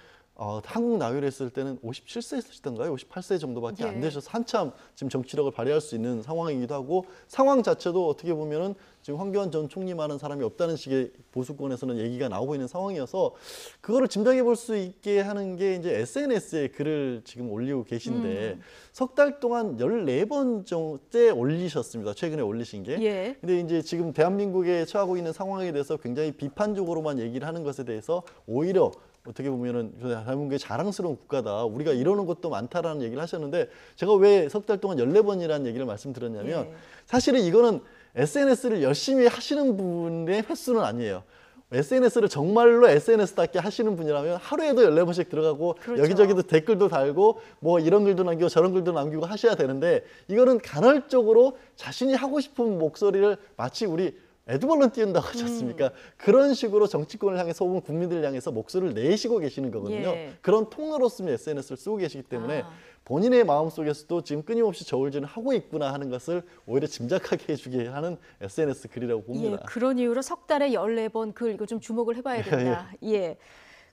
한국 나이로 했을 때는 57세이시던가요? 58세 정도밖에 안 되셔서 한참 지금 정치력을 발휘할 수 있는 상황이기도 하고, 상황 자체도 어떻게 보면은 지금 황교안 전 총리만한 사람이 없다는 식의 보수권에서는 얘기가 나오고 있는 상황이어서 그거를 짐작해 볼 수 있게 하는 게 이제 SNS에 글을 지금 올리고 계신데 석 달 동안 14번 정도째 올리셨습니다. 최근에 올리신 게. 근데 이제 지금 대한민국에 처하고 있는 상황에 대해서 굉장히 비판적으로만 얘기를 하는 것에 대해서 오히려 어떻게 보면은 대한민국의 자랑스러운 국가다, 우리가 이러는 것도 많다라는 얘기를 하셨는데, 제가 왜 석 달 동안 14번이라는 얘기를 말씀드렸냐면 사실은 이거는 SNS를 열심히 하시는 분의 횟수는 아니에요. SNS를 정말로 SNS답게 하시는 분이라면 하루에도 14번씩 들어가고 여기저기도 댓글도 달고 뭐 이런 글도 남기고 저런 글도 남기고 하셔야 되는데, 이거는 간헐적으로 자신이 하고 싶은 목소리를 마치 우리 에드벌런 띄운다고 하지 않습니까? 그런 식으로 정치권을 향해서 혹은 국민들을 향해서 목소리를 내시고 계시는 거거든요. 그런 통로로 쓰면 SNS를 쓰고 계시기 때문에 본인의 마음속에서도 지금 끊임없이 저울질을 하고 있구나 하는 것을 오히려 짐작하게 해주게 하는 SNS 글이라고 봅니다. 그런 이유로 석 달에 14번 글 이거 좀 주목을 해봐야 된다.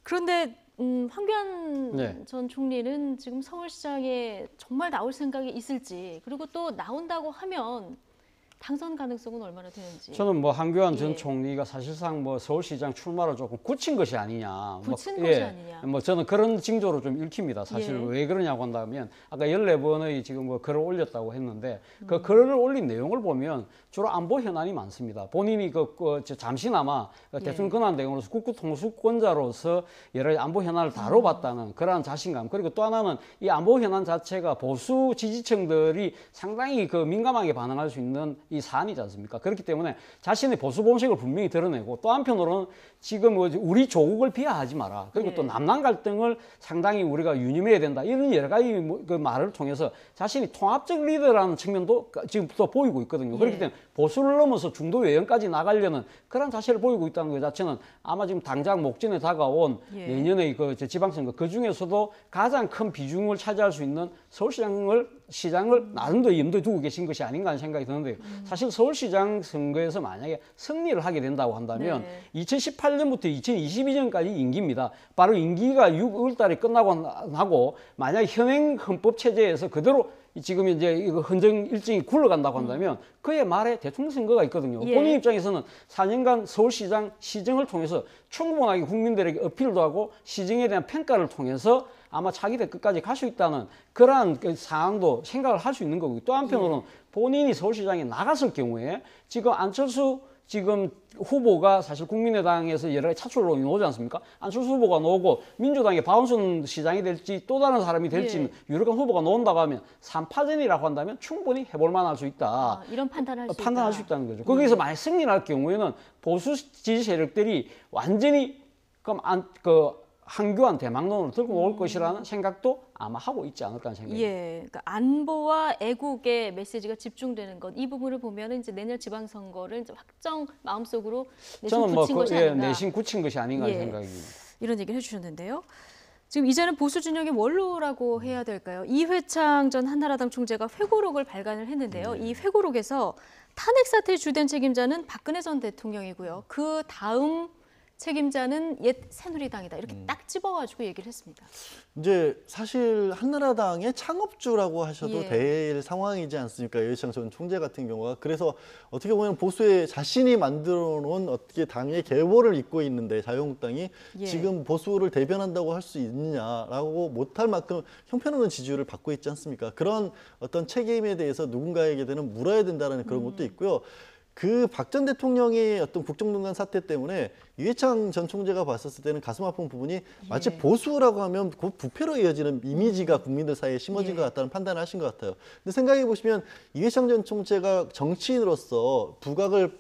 그런데 황교안 전 총리는 지금 서울시장에 정말 나올 생각이 있을지, 그리고 또 나온다고 하면 당선 가능성은 얼마나 되는지. 저는 뭐 황교안 전 총리가 사실상 뭐 서울시장 출마를 조금 굳힌 것이 아니냐. 굳힌 것이 아니냐. 뭐 저는 그런 징조로 좀 읽힙니다. 사실 왜 그러냐고 한다면 아까 14번의 지금 뭐 글을 올렸다고 했는데 그 글을 올린 내용을 보면 주로 안보 현안이 많습니다. 본인이 잠시나마 대통령 권한대행으로서 국구통수권자로서 여러 가지 안보 현안을 다뤄봤다는 그러한 자신감, 그리고 또 하나는 이 안보 현안 자체가 보수 지지층들이 상당히 민감하게 반응할 수 있는 이 사안이지 않습니까? 그렇기 때문에 자신의 보수 본색을 분명히 드러내고 또 한편으로는 지금 우리 조국을 비하하지 마라. 그리고 또 남남 갈등을 상당히 우리가 유념해야 된다. 이런 여러 가지 그 말을 통해서 자신이 통합적 리더라는 측면도 지금부터 보이고 있거든요. 그렇기 때문에 보수를 넘어서 중도 외연까지 나가려는 그런 자세를 보이고 있다는 것 자체는 아마 지금 당장 목전에 다가온 내년의 그 지방선거 그 중에서도 가장 큰 비중을 차지할 수 있는 시장을 나름대로 염두에 두고 계신 것이 아닌가 하는 생각이 드는데요. 사실 서울시장 선거에서 만약에 승리를 하게 된다고 한다면 2018년부터 2022년까지 임기입니다. 바로 임기가 6월 달에 끝나고 나고 만약 현행 헌법 체제에서 그대로 지금 이제 이거 헌정 일정이 굴러간다고 한다면 그의 말에 대통령 선거가 있거든요. 본인 입장에서는 4년간 서울시장 시정을 통해서 충분하게 국민들에게 어필도 하고 시정에 대한 평가를 통해서 아마 차기대 끝까지 갈 수 있다는 그러한 그 상황도 생각을 할 수 있는 거고 또 한편으로는 본인이 서울시장에 나갔을 경우에 지금 안철수 지금 후보가 사실 국민의당에서 여러 가지 차출론이 나오지 않습니까? 안철수 후보가 나오고 민주당의 박원순 시장이 될지 또 다른 사람이 될지는 유력한 후보가 나온다고 하면 3파전이라고 한다면 충분히 해볼 만할 수 있다. 이런 판단할 수 있다는 거죠. 거기서 만약 승리를 할 경우에는 보수 지지 세력들이 완전히 그럼 한교안 대망론을 들고 올 것이라는 생각도 아마 하고 있지 않을까 하는 생각입니다. 그러니까 안보와 애국의 메시지가 집중되는 것, 이 부분을 보면 이제 내년 지방선거를 이제 확정 마음속으로 내심 굳힌 것이 아닌가. 내심 굳힌 것이 아닌가 하는 생각입니다. 이런 얘기를 해주셨는데요. 지금 이제는 보수 진영의 원로라고 해야 될까요? 이회창 전 한나라당 총재가 회고록을 발간을 했는데요. 이 회고록에서 탄핵 사태 주된 책임자는 박근혜 전 대통령이고요. 그 다음 책임자는 옛 새누리당이다. 이렇게 딱 집어가지고 얘기를 했습니다. 이제 사실 한나라당의 창업주라고 하셔도 될 상황이지 않습니까? 이회창 전 총재 같은 경우가. 그래서 어떻게 보면 보수의 자신이 만들어 놓은 어떻게 당의 계보를 잇고 있는데 자유한국당이 지금 보수를 대변한다고 할 수 있느냐라고 못할 만큼 형편없는 지지율을 받고 있지 않습니까? 그런 어떤 책임에 대해서 누군가에게는 물어야 된다는 그런 것도 있고요. 그 박 전 대통령의 어떤 국정농단 사태 때문에 이회창 전 총재가 봤었을 때는 가슴 아픈 부분이 마치 보수라고 하면 곧 부패로 이어지는 이미지가 국민들 사이에 심어진 것 같다는 판단을 하신 것 같아요. 근데 생각해 보시면 이회창 전 총재가 정치인으로서 부각을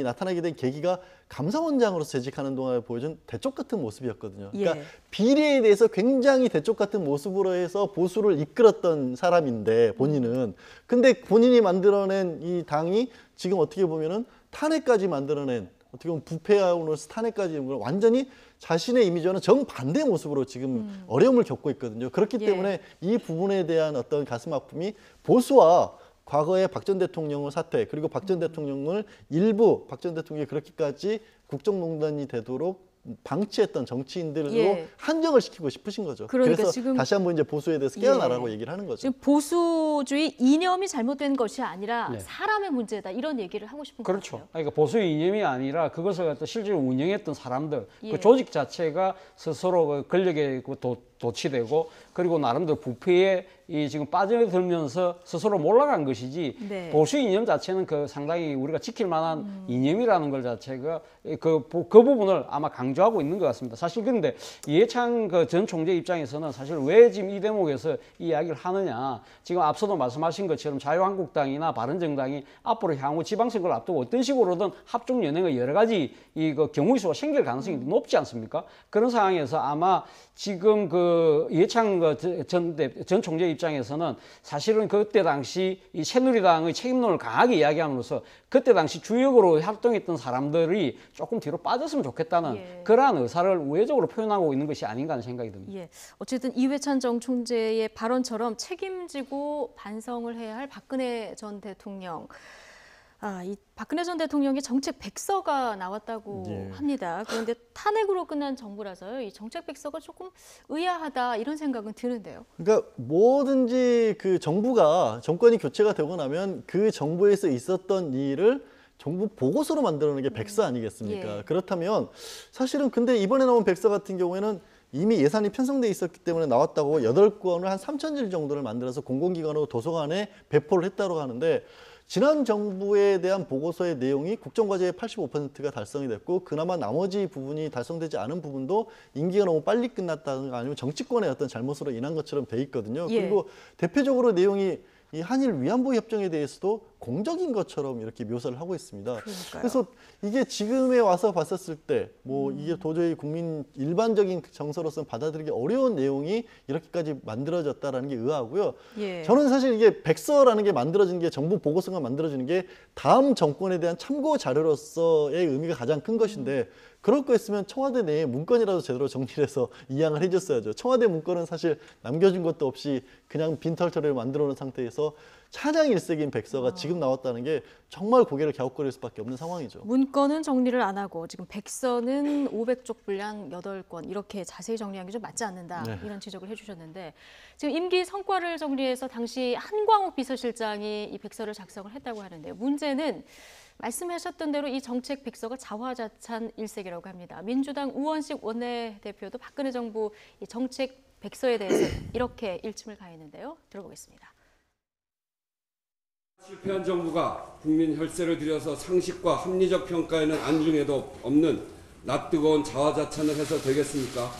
나타나게 된 계기가 감사원장으로서 재직하는 동안에 보여준 대쪽 같은 모습이었거든요. 그러니까 비리에 대해서 굉장히 대쪽 같은 모습으로 해서 보수를 이끌었던 사람인데 본인은. 근데 본인이 만들어낸 이 당이 지금 어떻게 보면은 탄핵까지 만들어낸 어떻게 보면 부패하고로서 탄핵까지 완전히 자신의 이미지와는 정반대 모습으로 지금 어려움을 겪고 있거든요. 그렇기 때문에 이 부분에 대한 어떤 가슴 아픔이 보수와 과거의 박 전 대통령의 사태 그리고 박 전 대통령을 일부 박 전 대통령이 그렇게까지 국정농단이 되도록 방치했던 정치인들로 한정을 시키고 싶으신 거죠. 그러니까 그래서 지금 다시 한번 이제 보수에 대해서 깨어나라고 얘기를 하는 거죠. 지금 보수주의 이념이 잘못된 것이 아니라 사람의 문제다 이런 얘기를 하고 싶은 거죠. 그렇죠. 그러니까 보수의 이념이 아니라 그것을 갖다 실제로 운영했던 사람들, 그 조직 자체가 스스로 권력에 도취되고 그리고 나름대로 부패에 지금 빠져들면서 스스로 몰락한 것이지 보수 이념 자체는 상당히 우리가 지킬 만한 이념이라는 것 자체가 그 부분을 아마 강조하고 있는 것 같습니다. 사실 그런데 이회창 전 총재 입장에서는 사실 왜 지금 이 대목에서 이 이야기를 하느냐, 지금 앞서도 말씀하신 것처럼 자유한국당이나 바른정당이 앞으로 향후 지방선거를 앞두고 어떤 식으로든 합종 연행의 여러 가지 경우의 수가 생길 가능성이 높지 않습니까? 그런 상황에서 아마 지금 이회창 전 총재 입장에서는 사실은 그때 당시 이 새누리당의 책임론을 강하게 이야기함으로써 그때 당시 주역으로 활동했던 사람들이 조금 뒤로 빠졌으면 좋겠다는 그러한 의사를 우회적으로 표현하고 있는 것이 아닌가 하는 생각이 듭니다. 어쨌든 이회창 전 총재의 발언처럼 책임지고 반성을 해야 할 박근혜 전 대통령. 이 박근혜 전 대통령의 정책 백서가 나왔다고 합니다. 그런데 탄핵으로 끝난 정부라서요. 이 정책 백서가 조금 의아하다 이런 생각은 드는데요. 그러니까 뭐든지 그 정권이 교체가 되고 나면 그 정부에서 있었던 일을 정부 보고서로 만들어내는 게 백서 아니겠습니까? 그렇다면 사실은 근데 이번에 나온 백서 같은 경우에는 이미 예산이 편성돼 있었기 때문에 나왔다고 8권을 한 3,000질 정도를 만들어서 공공기관으로 도서관에 배포를 했다고 하는데 지난 정부에 대한 보고서의 내용이 국정과제의 85%가 달성이 됐고 그나마 나머지 부분이 달성되지 않은 부분도 임기가 너무 빨리 끝났다든가 아니면 정치권의 어떤 잘못으로 인한 것처럼 돼 있거든요. 그리고 대표적으로 내용이 이 한일 위안부 협정에 대해서도 공적인 것처럼 이렇게 묘사를 하고 있습니다. 그러니까요. 그래서 이게 지금에 와서 봤었을 때 뭐 이게 도저히 국민 일반적인 정서로서는 받아들이기 어려운 내용이 이렇게까지 만들어졌다라는 게 의아하고요. 예. 저는 사실 이게 백서라는 게 만들어지는 게 정부 보고서가 만들어지는 게 다음 정권에 대한 참고 자료로서의 의미가 가장 큰 것인데 그럴 거였으면 청와대 내에 문건이라도 제대로 정리를 해서 이양을 해줬어야죠. 청와대 문건은 사실 남겨준 것도 없이 그냥 빈털터리를 만들어 놓은 상태에서 찬양 일색인 백서가 지금 나왔다는 게 정말 고개를 갸웃거릴 수밖에 없는 상황이죠. 문건은 정리를 안 하고 지금 백서는 500쪽 분량 8권 이렇게 자세히 정리한 게 좀 맞지 않는다. 네. 이런 지적을 해주셨는데 지금 임기 성과를 정리해서 당시 한광욱 비서실장이 이 백서를 작성을 했다고 하는데요. 문제는 말씀하셨던 대로 이 정책 백서가 자화자찬 일색이라고 합니다. 민주당 우원식 원내대표도 박근혜 정부 이 정책 백서에 대해서 이렇게 일침을 가했는데요. 들어보겠습니다. 실패한 정부가 국민 혈세를 들여서 상식과 합리적 평가에는 안중에도 없는 낯뜨거운 자화자찬을 해서 되겠습니까?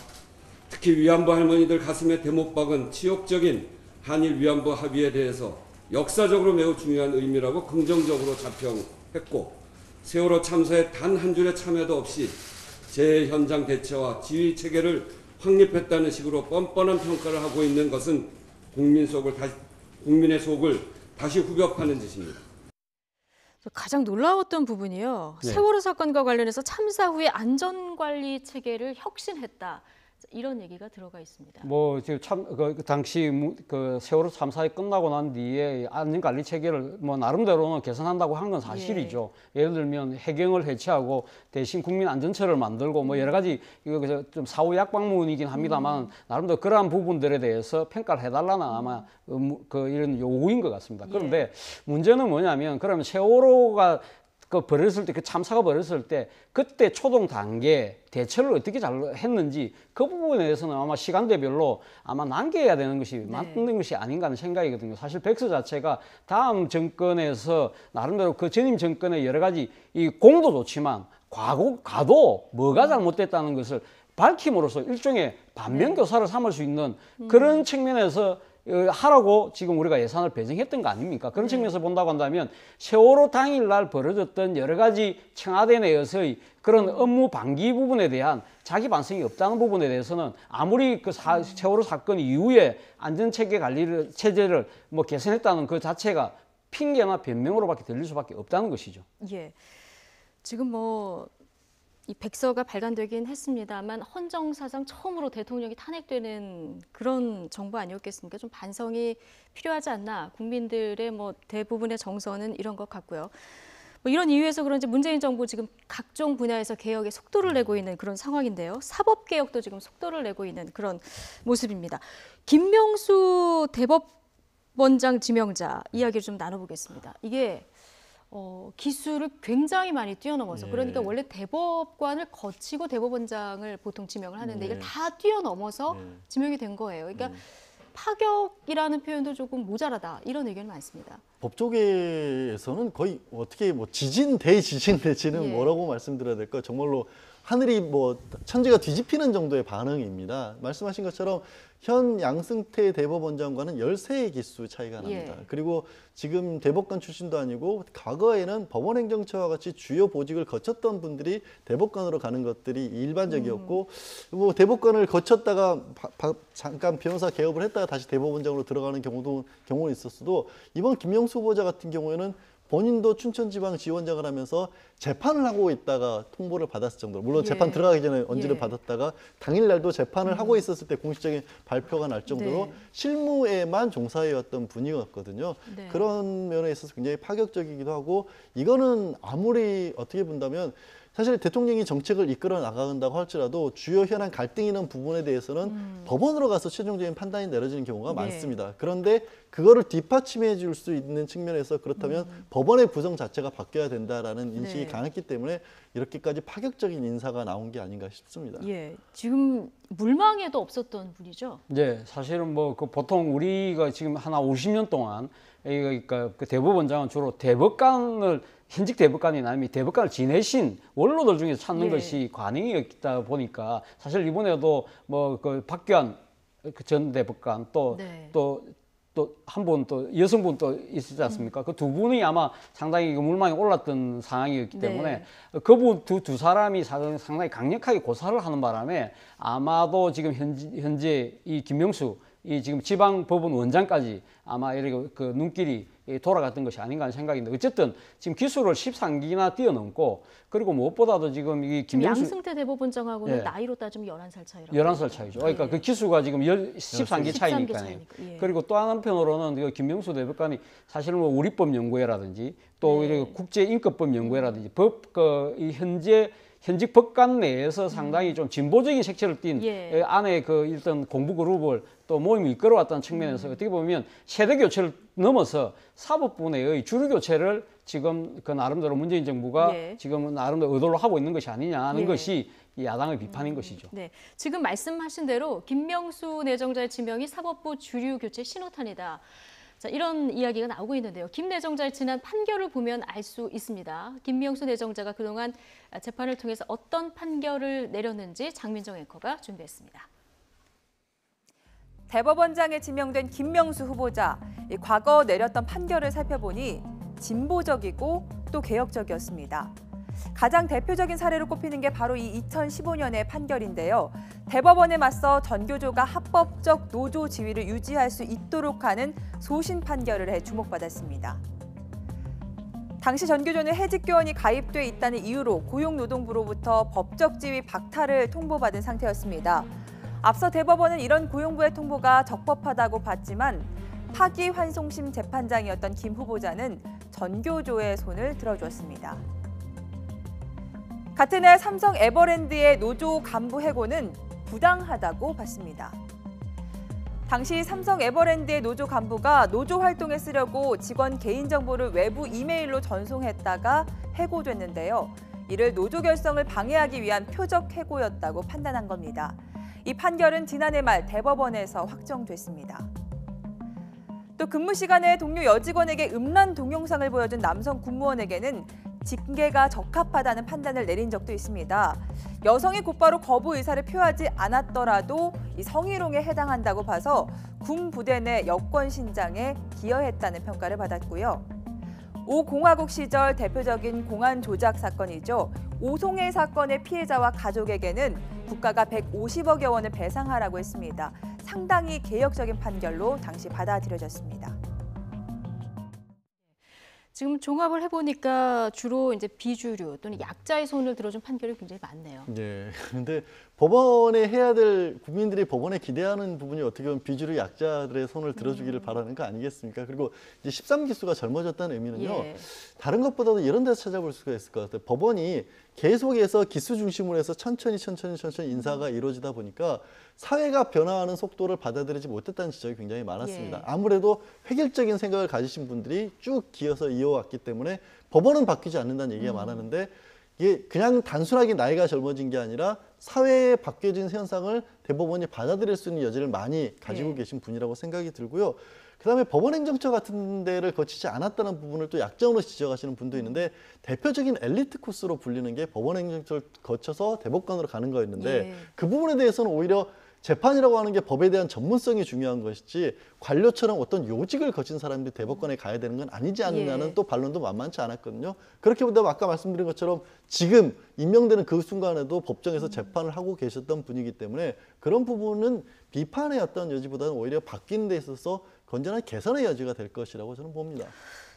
특히 위안부 할머니들 가슴에 대못 박은 치욕적인 한일 위안부 합의에 대해서 역사적으로 매우 중요한 의미라고 긍정적으로 자평했고 세월호 참사에 단 한 줄의 참여도 없이 재해 현장 대처와 지휘 체계를 확립했다는 식으로 뻔뻔한 평가를 하고 있는 것은 국민의 속을 다시 후벼파는 짓입니다. 가장 놀라웠던 부분이요. 네. 세월호 사건과 관련해서 참사 후에 안전관리 체계를 혁신했다. 이런 얘기가 들어가 있습니다. 뭐 지금 그 당시 그 세월호 참사가 끝나고 난 뒤에 안전관리 체계를 뭐 나름대로는 개선한다고 한 건 사실이죠. 예를 들면 해경을 해체하고 대신 국민 안전처를 만들고 뭐 여러 가지 이거 좀 사후 약방문이긴 합니다만 나름대로 그러한 부분들에 대해서 평가를 해달라는 아마 그 이런 요구인 것 같습니다. 그런데 문제는 뭐냐면 그러면 세월호가 그 벌어졌을 때, 그 참사가 벌어졌을 때 그때 초동 단계 대처를 어떻게 잘 했는지 그 부분에 대해서는 아마 시간대별로 아마 남겨야 되는 것이 맞는 것이 아닌가 하는 생각이거든요. 사실 백서 자체가 다음 정권에서 나름대로 그 전임 정권의 여러 가지 이 공도 좋지만 과도 뭐가 잘못됐다는 것을 밝힘으로써 일종의 반면교사를 삼을 수 있는 그런 측면에서 하라고 지금 우리가 예산을 배정했던 거 아닙니까? 그런 측면에서 본다고 한다면 세월호 당일날 벌어졌던 여러 가지 청와대 내에서의 그런 업무 방기 부분에 대한 자기 반성이 없다는 부분에 대해서는 아무리 그 세월호 사건 이후에 안전체계 관리를 체제를 뭐 개선했다는 그 자체가 핑계나 변명으로밖에 들릴 수밖에 없다는 것이죠. 예, 지금 뭐 이 백서가 발간되긴 했습니다만 헌정사상 처음으로 대통령이 탄핵되는 그런 정부 아니었겠습니까? 좀 반성이 필요하지 않나. 국민들의 뭐 대부분의 정서는 이런 것 같고요. 뭐 이런 이유에서 그런지 문재인 정부 지금 각종 분야에서 개혁에 속도를 내고 있는 그런 상황인데요. 사법개혁도 지금 속도를 내고 있는 그런 모습입니다. 김명수 대법원장 지명자 이야기를 좀 나눠보겠습니다. 이게 기수를 굉장히 많이 뛰어넘어서 그러니까 원래 대법관을 거치고 대법원장을 보통 지명을 하는데 이걸 다 뛰어넘어서 지명이 된 거예요. 그러니까 파격이라는 표현도 조금 모자라다 이런 의견이 많습니다. 법조계에서는 거의 어떻게 뭐 대지진 내지는 뭐라고 말씀드려야 될까? 정말로 하늘이 뭐 천지가 뒤집히는 정도의 반응입니다. 말씀하신 것처럼 현 양승태 대법원장과는 13의 기수 차이가 납니다. 그리고 지금 대법관 출신도 아니고 과거에는 법원행정처와 같이 주요 보직을 거쳤던 분들이 대법관으로 가는 것들이 일반적이었고 뭐 대법관을 거쳤다가 잠깐 변호사 개업을 했다가 다시 대법원장으로 들어가는 경우는 있었어도 이번 김명수 후보자 같은 경우에는 본인도 춘천지방지원장을 하면서 재판을 하고 있다가 통보를 받았을 정도로 물론 재판 들어가기 전에 언지를 받았다가 당일날도 재판을 하고 있었을 때 공식적인 발표가 날 정도로 실무에만 종사해왔던 분이었거든요. 그런 면에 있어서 굉장히 파격적이기도 하고 이거는 아무리 어떻게 본다면 사실 대통령이 정책을 이끌어 나간다고 할지라도 주요 현안 갈등 있는 부분에 대해서는 법원으로 가서 최종적인 판단이 내려지는 경우가 많습니다. 그런데 그거를 뒷받침해 줄 수 있는 측면에서 그렇다면 법원의 구성 자체가 바뀌어야 된다라는 인식이 강했기 때문에 이렇게까지 파격적인 인사가 나온 게 아닌가 싶습니다. 예, 지금 물망에도 없었던 분이죠. 네, 사실은 뭐 그 보통 우리가 지금 한 50년 동안 그러니까 그 대법원장은 주로 대법관을 현직 대법관이나 아니면 대법관을 지내신 원로들 중에서 찾는 것이 관행이었다 보니까 사실 이번에도 뭐 그 박규환 전 대법관 또 또 한 분 또 여성분 또 있었지 않습니까? 그 두 분이 아마 상당히 물망에 올랐던 상황이었기 때문에 그분 두 사람이 상당히 강력하게 고사를 하는 바람에 아마도 지금 현재 이 김명수 이 지금 지방법원 원장까지 아마 이렇게 그 눈길이 돌아갔던 것이 아닌가 하는 생각인데 어쨌든 지금 기수를 13기나 뛰어넘고 그리고 무엇보다도 지금 이 김명수 양승태 대법원장하고는 나이로 따지면 11살 차이라고. 11살 차이죠. 그러니까 그 기수가 지금 13기 차이니까요. 그리고 또 한편으로는 그 김명수 대법관이 사실은 뭐 우리법 연구회라든지 또 이렇게 국제인권법 연구회라든지 이 현직 법관 내에서 상당히 좀 진보적인 색채를 띤 안에 그 일단 공부 그룹을 또 모임을 이끌어왔다는 측면에서 어떻게 보면 세대 교체를 넘어서 사법부 내의 주류 교체를 지금 그 나름대로 문재인 정부가 지금 나름대로 의도로 하고 있는 것이 아니냐 하는 것이 이 야당의 비판인 것이죠. 네, 지금 말씀하신 대로 김명수 내정자의 지명이 사법부 주류 교체 신호탄이다. 자, 이런 이야기가 나오고 있는데요. 김 내정자의 지난 판결을 보면 알 수 있습니다. 김명수 내정자가 그동안 재판을 통해서 어떤 판결을 내렸는지 장민정 앵커가 준비했습니다. 대법원장에 지명된 김명수 후보자, 과거 내렸던 판결을 살펴보니 진보적이고 또 개혁적이었습니다. 가장 대표적인 사례로 꼽히는 게 바로 이 2015년의 판결인데요. 대법원에 맞서 전교조가 합법적 노조 지위를 유지할 수 있도록 하는 소신 판결을 해 주목받았습니다. 당시 전교조는 해직교원이 가입돼 있다는 이유로 고용노동부로부터 법적 지위 박탈을 통보받은 상태였습니다. 앞서 대법원은 이런 고용부의 통보가 적법하다고 봤지만 파기환송심 재판장이었던 김 후보자는 전교조의 손을 들어주었습니다. 같은 해 삼성 에버랜드의 노조 간부 해고는 부당하다고 봤습니다. 당시 삼성 에버랜드의 노조 간부가 노조 활동에 쓰려고 직원 개인정보를 외부 이메일로 전송했다가 해고됐는데요. 이를 노조 결성을 방해하기 위한 표적 해고였다고 판단한 겁니다. 이 판결은 지난해 말 대법원에서 확정됐습니다. 또 근무 시간에 동료 여직원에게 음란 동영상을 보여준 남성 군무원에게는 징계가 적합하다는 판단을 내린 적도 있습니다. 여성이 곧바로 거부 의사를 표하지 않았더라도 이 성희롱에 해당한다고 봐서 군 부대 내 여권 신장에 기여했다는 평가를 받았고요. 오 공화국 시절 대표적인 공안 조작 사건이죠. 오송해 사건의 피해자와 가족에게는 국가가 150억여 원을 배상하라고 했습니다. 상당히 개혁적인 판결로 당시 받아들여졌습니다. 지금 종합을 해보니까 주로 이제 비주류 또는 약자의 손을 들어준 판결이 굉장히 많네요. 네. 그런데 법원에 해야 될 국민들이 법원에 기대하는 부분이 어떻게 보면 비주류 약자들의 손을 들어주기를 바라는 거 아니겠습니까? 그리고 이제 13기수가 젊어졌다는 의미는요. 다른 것보다도 이런 데서 찾아볼 수가 있을 것 같아요. 법원이 계속해서 기수 중심으로 해서 천천히 인사가 이루어지다 보니까 사회가 변화하는 속도를 받아들이지 못했다는 지적이 굉장히 많았습니다. 아무래도 획일적인 생각을 가지신 분들이 쭉 기어서 이어왔기 때문에 법원은 바뀌지 않는다는 얘기가 많았는데 이게 그냥 단순하게 나이가 젊어진 게 아니라 사회에 바뀌어진 현상을 대법원이 받아들일 수 있는 여지를 많이 가지고 계신 분이라고 생각이 들고요. 그다음에 법원행정처 같은 데를 거치지 않았다는 부분을 또 약점으로 지적하시는 분도 있는데 대표적인 엘리트 코스로 불리는 게 법원행정처를 거쳐서 대법관으로 가는 거였는데 그 부분에 대해서는 오히려 재판이라고 하는 게 법에 대한 전문성이 중요한 것이지 관료처럼 어떤 요직을 거친 사람들이 대법관에 가야 되는 건 아니지 않느냐는 또 반론도 만만치 않았거든요. 그렇게 본다면 아까 말씀드린 것처럼 지금 임명되는 그 순간에도 법정에서 재판을 하고 계셨던 분이기 때문에 그런 부분은 비판의 어떤 여지보다는 오히려 바뀌는 데 있어서 건전한 개선의 여지가 될 것이라고 저는 봅니다.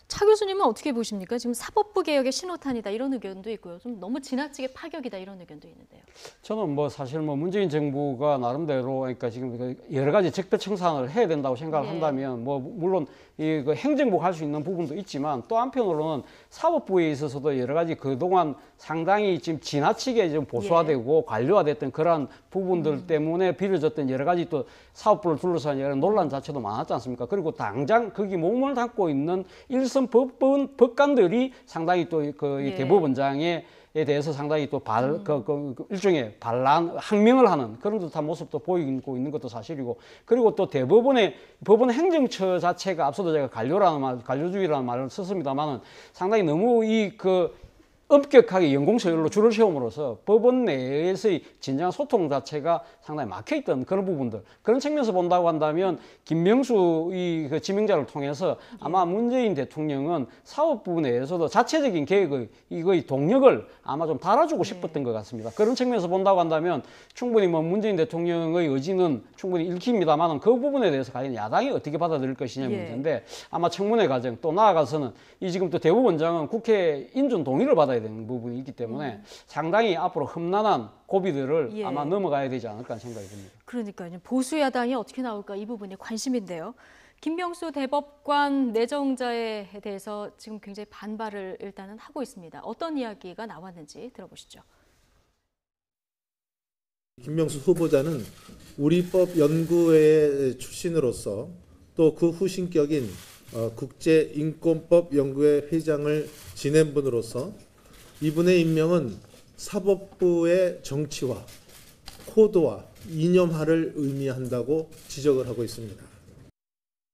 차 교수님은 어떻게 보십니까? 지금 사법부 개혁의 신호탄이다 이런 의견도 있고요. 좀 너무 지나치게 파격이다 이런 의견도 있는데요. 저는 뭐 사실 뭐 문재인 정부가 나름대로 그러니까 지금 여러 가지 적폐청산을 해야 된다고 생각을 한다면 뭐 물론 이 그 행정부가 할 수 있는 부분도 있지만 또 한편으로는 사법부에 있어서도 여러 가지 그동안 상당히 지금 지나치게 좀 보수화되고 관료화됐던 그런 부분들 때문에 빚어졌던 여러 가지 또 사법부를 둘러싼 여러 논란 자체도 많았지 않습니까? 그리고 당장 거기 몸을 담고 있는 일선 법관들이 상당히 또 그 대법원장에 대해서 상당히 또 일종의 반란, 항명을 하는 그런 듯한 모습도 보이고 있는 것도 사실이고, 그리고 또 법원 행정처 자체가 앞서도 제가 관료주의라는 말을 썼습니다만은 상당히 너무 엄격하게 연공서열로 줄을 세움으로써 법원 내에서의 진정한 소통 자체가 상당히 막혀있던 그런 부분들, 그런 측면에서 본다고 한다면 김명수 그 지명자를 통해서 아마 문재인 대통령은 사법 부분에서도 자체적인 계획의 이거의 동력을 아마 좀 달아주고 싶었던 것 같습니다. 그런 측면에서 본다고 한다면 충분히 뭐 문재인 대통령의 의지는 충분히 읽힙니다만 그 부분에 대해서 과연 야당이 어떻게 받아들일 것이냐 문제인데 아마 청문회 과정 또 나아가서는 이 지금 또 대법원장은 국회 인준 동의를 받아야 되는 부분이 있기 때문에 상당히 앞으로 험난한 고비들을 아마 넘어가야 되지 않을까 하는 생각이 듭니다. 그러니까요. 보수 야당이 어떻게 나올까 이 부분이 관심인데요. 김명수 대법관 내정자에 대해서 지금 굉장히 반발을 일단은 하고 있습니다. 어떤 이야기가 나왔는지 들어보시죠. 김명수 후보자는 우리법연구회 출신으로서 또 그 후신격인 국제인권법연구회 회장을 지낸 분으로서 이분의 임명은 사법부의 정치화, 코드화, 이념화를 의미한다고 지적을 하고 있습니다.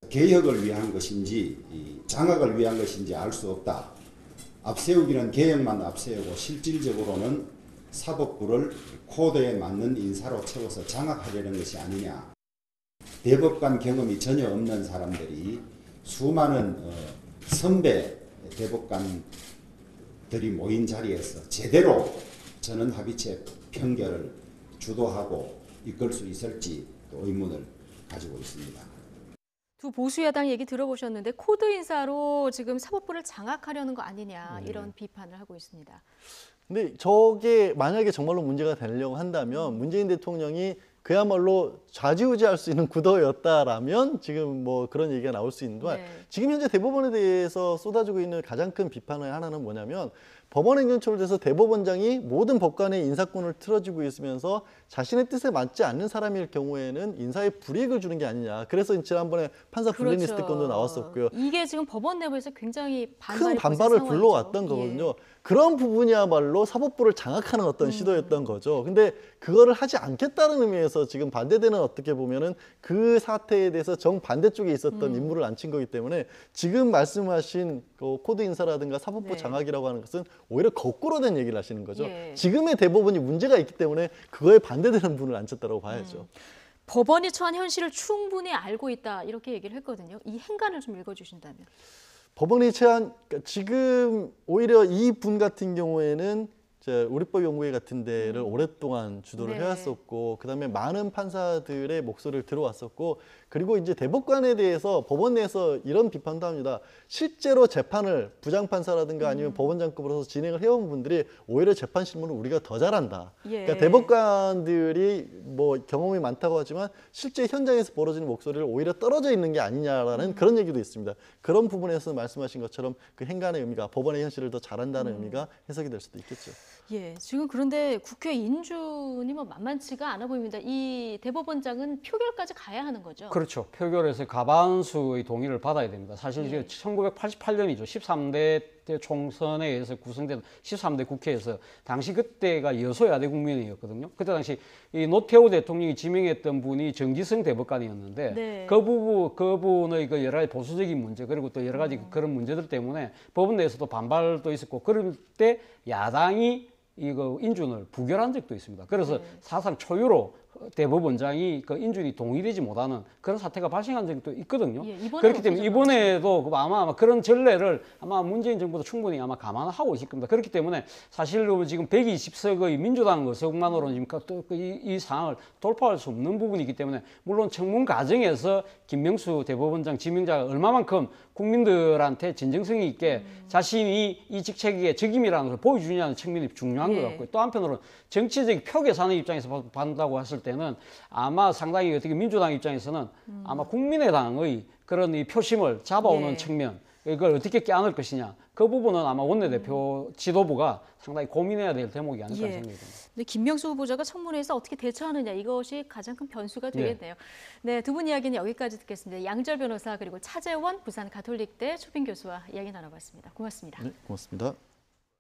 개혁을 위한 것인지 장악을 위한 것인지 알 수 없다. 앞세우기는 개혁만 앞세우고 실질적으로는 사법부를 코드에 맞는 인사로 채워서 장악하려는 것이 아니냐. 대법관 경험이 전혀 없는 사람들이 수많은 선배 대법관들이 모인 자리에서 제대로 전원 합의체 평결을 주도하고 이끌 수 있을지 의문을 가지고 있습니다. 두 보수 야당 얘기 들어보셨는데 코드 인사로 지금 사법부를 장악하려는 거 아니냐 이런 비판을 하고 있습니다. 근데 저게 만약에 정말로 문제가 되려고 한다면 문재인 대통령이 그야말로 좌지우지할 수 있는 구도였다라면 지금 뭐 그런 얘기가 나올 수 있는 동안 지금 현재 대법원에 대해서 쏟아지고 있는 가장 큰 비판의 하나는 뭐냐면 법원 행정처를 돼서 대법원장이 모든 법관의 인사권을 틀어지고 있으면서 자신의 뜻에 맞지 않는 사람일 경우에는 인사에 불이익을 주는 게 아니냐. 그래서 지난번에 판사 블랙리스트건도 나왔었고요. 이게 지금 법원 내부에서 굉장히 큰 반발을 불러왔던 거거든요. 그런 부분이야말로 사법부를 장악하는 어떤 시도였던 거죠. 근데 그거를 하지 않겠다는 의미에서 지금 반대되는 어떻게 보면은 그 사태에 대해서 정반대쪽에 있었던 인물을 앉힌 거기 때문에 지금 말씀하신 그 코드 인사라든가 사법부 장악이라고 하는 것은 오히려 거꾸로 된 얘기를 하시는 거죠. 지금의 대법원이 문제가 있기 때문에 그거에 반대되는 분을 앉혔다고 봐야죠. 법원이 처한 현실을 충분히 알고 있다 이렇게 얘기를 했거든요. 이 행간을 좀 읽어주신다면. 법원이 처한 지금 오히려 이 분 같은 경우에는 우리법연구회 같은 데를 오랫동안 주도를 해왔었고 그다음에 많은 판사들의 목소리를 들어왔었고 그리고 이제 대법관에 대해서 법원 내에서 이런 비판도 합니다. 실제로 재판을 부장판사라든가 아니면 법원장급으로서 진행을 해온 분들이 오히려 재판 실무를 우리가 더 잘한다. 그러니까 대법관들이 뭐 경험이 많다고 하지만 실제 현장에서 벌어지는 목소리를 오히려 떨어져 있는 게 아니냐라는 그런 얘기도 있습니다. 그런 부분에서 말씀하신 것처럼 그 행간의 의미가 법원의 현실을 더 잘한다는 의미가 해석이 될 수도 있겠죠. 지금 그런데 국회 인준이 뭐 만만치가 않아 보입니다. 이 대법원장은 표결까지 가야 하는 거죠? 그렇죠. 표결에서 과반수의 동의를 받아야 됩니다. 사실 이제 1988년이죠. 13대 총선에 의해서 구성된 13대 국회에서 당시 그때가 여소야대 국면이었거든요. 그때 당시 이 노태우 대통령이 지명했던 분이 정기성 대법관이었는데 그분의 그 여러 가지 보수적인 문제 그리고 또 여러 가지 그런 문제들 때문에 법원 내에서도 반발도 있었고 그럴 때 야당이 이거 인준을 부결한 적도 있습니다. 그래서 사상 초유로 대법원장이 그 인준이 동의되지 못하는 그런 사태가 발생한 적도 있거든요. 그렇기 때문에 이번에도 아마 그런 전례를 아마 문재인 정부도 충분히 아마 감안하고 있을 겁니다. 그렇기 때문에 사실 지금 120석의 민주당 의석만으로는 지금 이 상황을 돌파할 수 없는 부분이기 때문에 물론 청문 과정에서 김명수 대법원장 지명자가 얼마만큼 국민들한테 진정성이 있게 자신이 이 직책의 적임이라는 걸 보여주냐는 측면이 중요한 것 같고요. 또 한편으로는 정치적 표 계산의 입장에서 본다고 했을 때는 아마 상당히 어떻게 민주당 입장에서는 아마 국민의당의 그런 이 표심을 잡아오는 측면 이걸 어떻게 껴안을 것이냐 그 부분은 아마 원내대표 지도부가 상당히 고민해야 될 대목이 아닐까 생각이 듭니다. 근데 김명수 후보자가 청문회에서 어떻게 대처하느냐 이것이 가장 큰 변수가 되겠네요. 네, 두 분 이야기는 여기까지 듣겠습니다. 양지열 변호사 그리고 차재원 부산 가톨릭대 초빙 교수와 이야기 나눠봤습니다. 고맙습니다. 네, 고맙습니다.